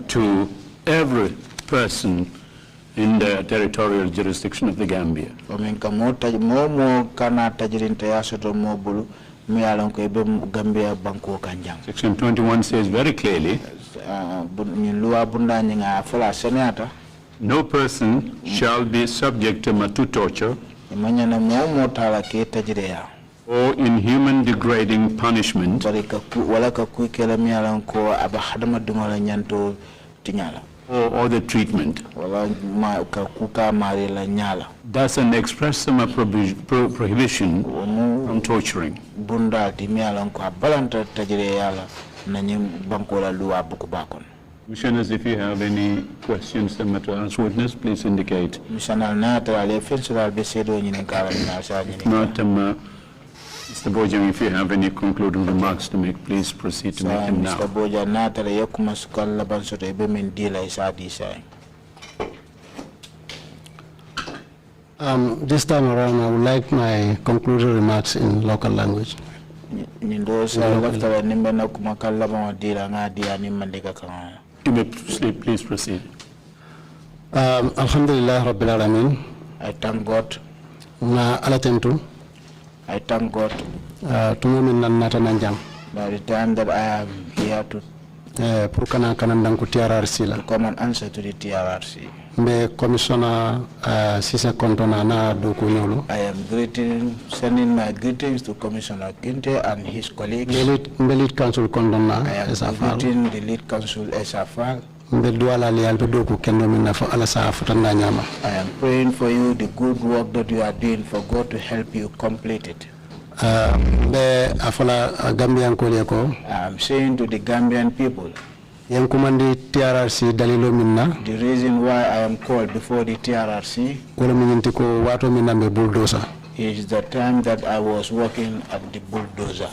to every person in the territorial jurisdiction of the Gambia. Section 21 says very clearly, no person shall be subject to torture or inhuman degrading punishment or other treatment. That's an express prohibition from torturing. Commissioners, if you have any questions to ask witness, please indicate. If not, Mr. Bojang, if you have any concluding remarks to make, please proceed to make them now. This time around, I would like my concluding remarks in local language. You may please proceed. Alhamdulillah Rabbil Alamin. I thank God. I thank God. By the time that I am here to come and answer to the TRRC. Commissioner Sise Kontona na I am sending my greetings to Commissioner Kinte and his colleagues. Lead Council Kondona. I am greeting the lead council SFL. I am praying for you, the good work that you are doing, for God to help you complete it. I am saying to the Gambian people, the reason why I am called before the TRRC is the time that I was working at the bulldozer.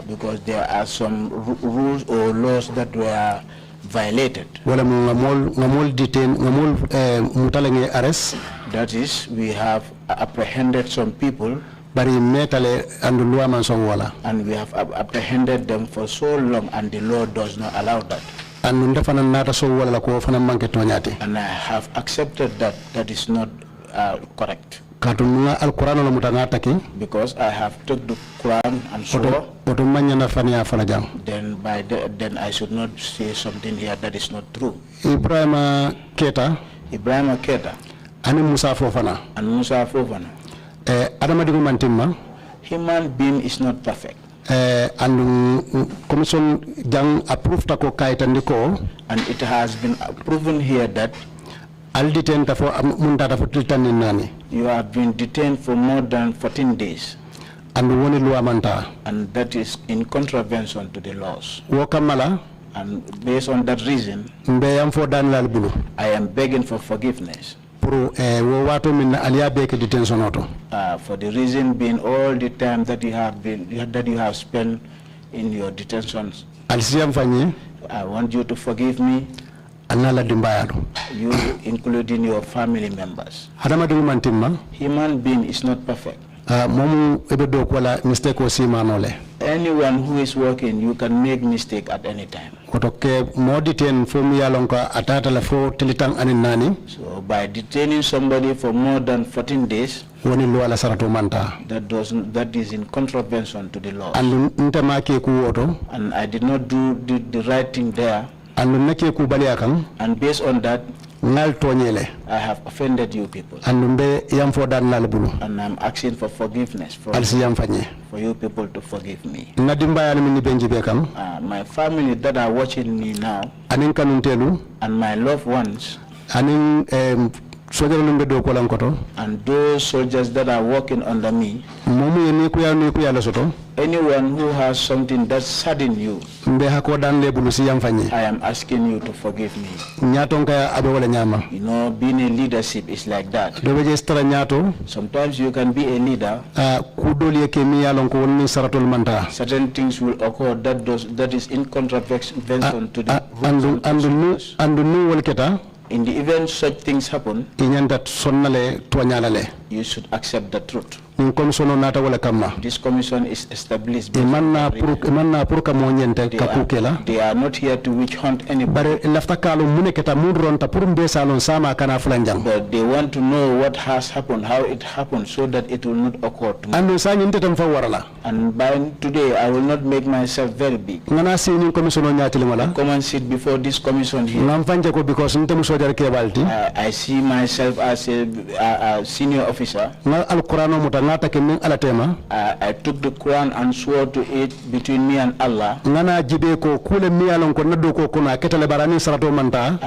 Because there are some rules or laws that were violated. That is, we have apprehended some people and we have apprehended them for so long, and the law does not allow that. And I have accepted that that is not correct. Because I have took the Quran and swore, then I should not say something here that is not true. Ibrahim Keta and Musa Fofana. Human being is not perfect. And Commission Jang approved and it has been proven here that you have been detained for more than 14 days. And woni luwa manta. And that is in contravention to the laws. Wokamala. And based on that reason, I am begging for forgiveness. For the reason being all the time that you have spent in your detentions. I want you to forgive me. You, including your family members. Human being is not perfect. Anyone who is working, you can make mistake at any time. So by detaining somebody for more than 14 days, that is in contravention to the law. And I did not do the right thing there. And based on that, I have offended you people. And I'm asking for forgiveness for you people to forgive me. My family that are watching me now, and my loved ones, and those soldiers that are working under me, anyone who has something that saddens you, I am asking you to forgive me. You know, being a leadership is like that. Sometimes you can be a leader. Certain things will occur that is in contravention to the rules. In the event such things happen, you should accept the truth. This commission is established. They are not here to witch hunt anybody. But they want to know what has happened, how it happened, so that it will not occur tomorrow. And by today, I will not make myself very big. Come and sit before this commission here. I see myself as a senior officer. I took the Quran and swore to it between me and Allah. And I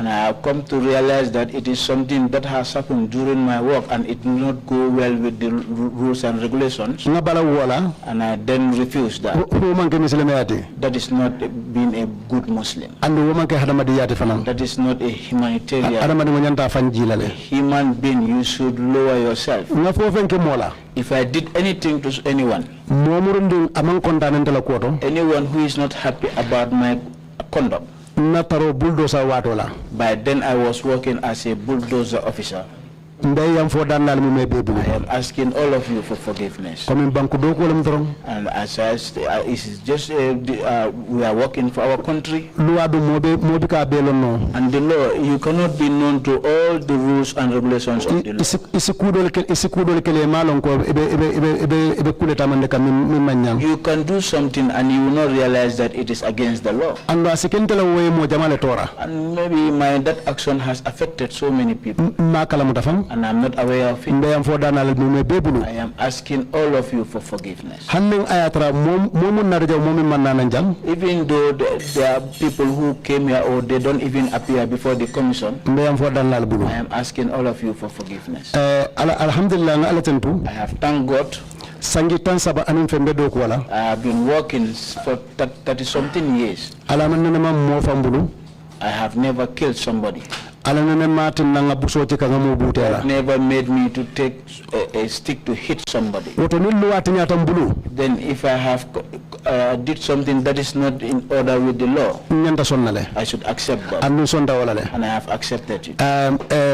have come to realize that it is something that has happened during my work and it will not go well with the rules and regulations. And I then refused that. That is not being a good Muslim. That is not a humanitarian. A human being, you should lower yourself. If I did anything to anyone, anyone who is not happy about my conduct, by then I was working as a bulldozer officer. I am asking all of you for forgiveness. And as I say, it's just we are working for our country. And the law, you cannot be known to all the rules and regulations of the law. You can do something and you will not realize that it is against the law. And maybe that action has affected so many people. And I'm not aware of it. I am asking all of you for forgiveness. Even though there are people who came here or they don't even appear before the commission, I am asking all of you for forgiveness. I have thanked God. I have been working for 30-something years. I have never killed somebody. It never made me to take a stick to hit somebody. Then if I have did something that is not in order with the law, I should accept that. And I have accepted it.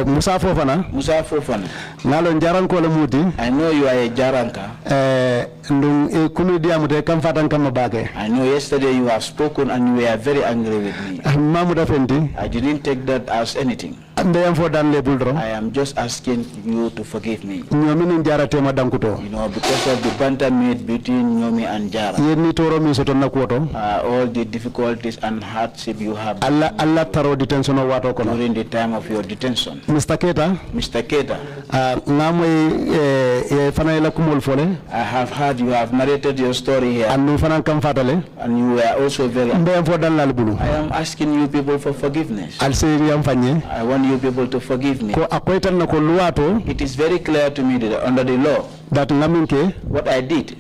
Musa Fofana, I know you are a Jaranka. I know yesterday you have spoken and you were very angry with me. I didn't take that as anything. I am just asking you to forgive me. You know, because of the banter made between Nyomi and Jara. All the difficulties and hardship you have during the time of your detention. Mr. Keta, I have heard you have narrated your story here. And you were also very angry. I am asking you people for forgiveness. I want you people to forgive me. It is very clear to me that under the law, that ngaminke what I did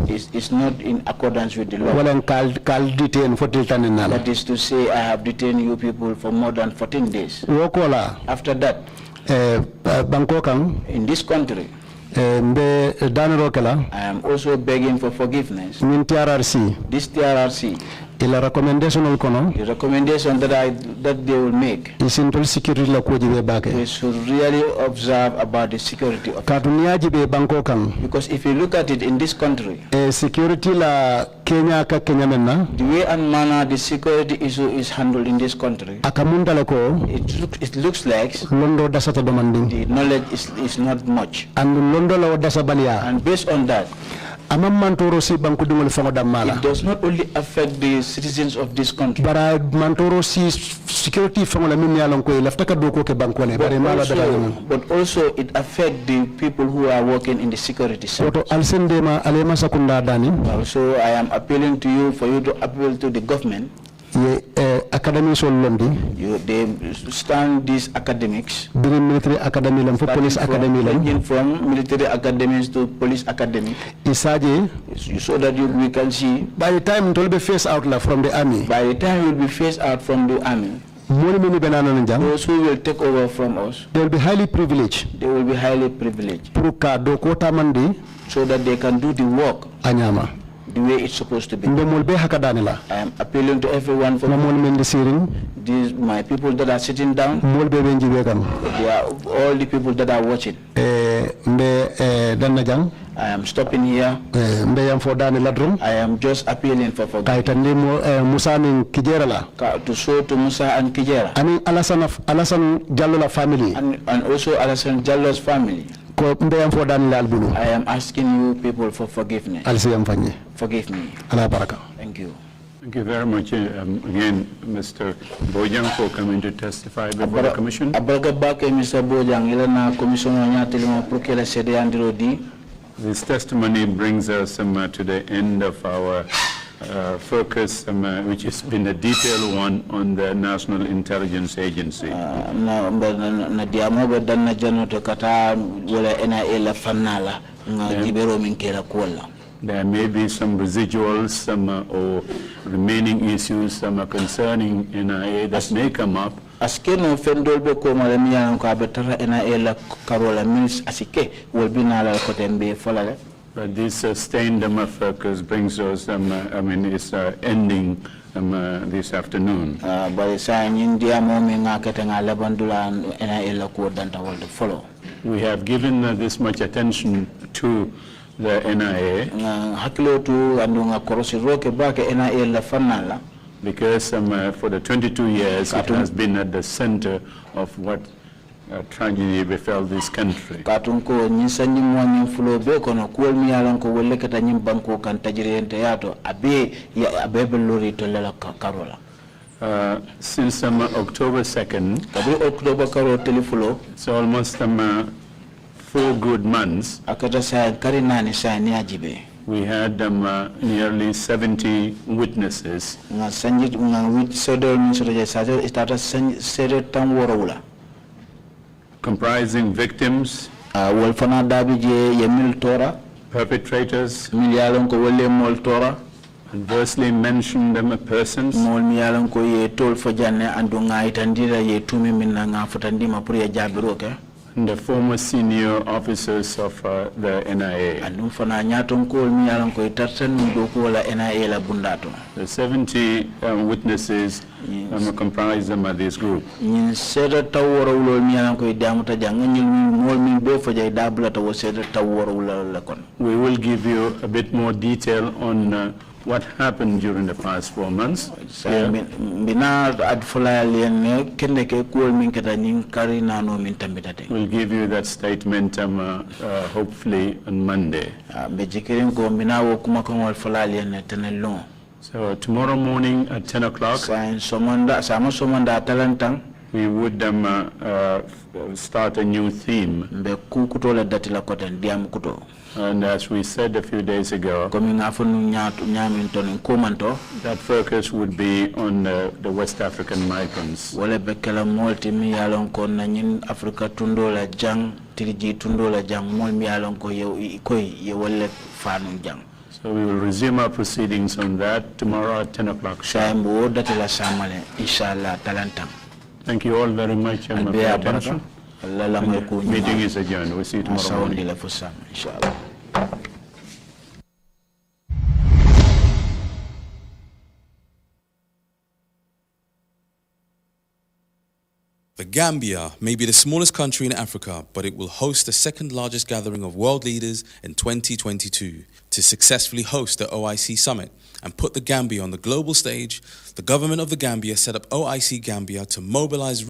is not in accordance with the law. That is to say, I have detained you people for more than 14 days. After that, in this country, I am also begging for forgiveness. This TRRC, the recommendation that they will make, they should really observe about the security of it. Because if you look at it in this country, security la Kenya ka Kenya menna, the way and manner the security issue is handled in this country, it looks like the knowledge is not much. And based on that, it does not only affect the citizens of this country, but also it affects the people who are working in the security sector. Also, I am appealing to you for you to appeal to the government. They stand these academics, military academy for police academy, from military academies to police academy, so that we can see. By the time it will be phased out from the army. By the time it will be phased out from the army, those who will take over from us, they will be highly privileged. They will be highly privileged, so that they can do the work the way it's supposed to be. I am appealing to everyone from these my people that are sitting down. They are all the people that are watching. I am stopping here. I am just appealing for forgiveness. To show to Musa and Kijera. And also Alasan Jallo's family. I am asking you people for forgiveness. Forgive me. Thank you. Thank you very much again, Mr. Bojang, for coming to testify before the Commission. This testimony brings us to the end of our focus, which has been a detailed one on the National Intelligence Agency. There may be some residuals, or remaining issues, concerning NIA that may come up. But this sustained focus brings us, is ending this afternoon. We have given this much attention to the NIA because for the 22 years it has been at the center of what tragedy befell this country. Since October 2nd, it's almost 4 good months. We had nearly 70 witnesses. Comprising victims, perpetrators, adversely mentioned persons, and the former senior officers of the NIA. The 70 witnesses comprise this group. We will give you a bit more detail on what happened during the past 4 months. Yeah. We'll give you that statement hopefully on Monday. So tomorrow morning at 10 o'clock, we would start a new theme. And as we said a few days ago, that focus would be on the West African migrants. tiriji tundola jang mol mi alon ko ye wolle fanu jang. So we will resume our proceedings on that tomorrow at 10 o'clock. Shaimbo datela samale inshallah talantang. Thank you all very much for your attention. Meeting is adjourned. We'll see you tomorrow morning. Inshallah. The Gambia may be the smallest country in Africa, but it will host the second largest gathering of world leaders in 2022. To successfully host the OIC Summit and put the Gambia on the global stage, the government of the Gambia set up OIC Gambia to mobilize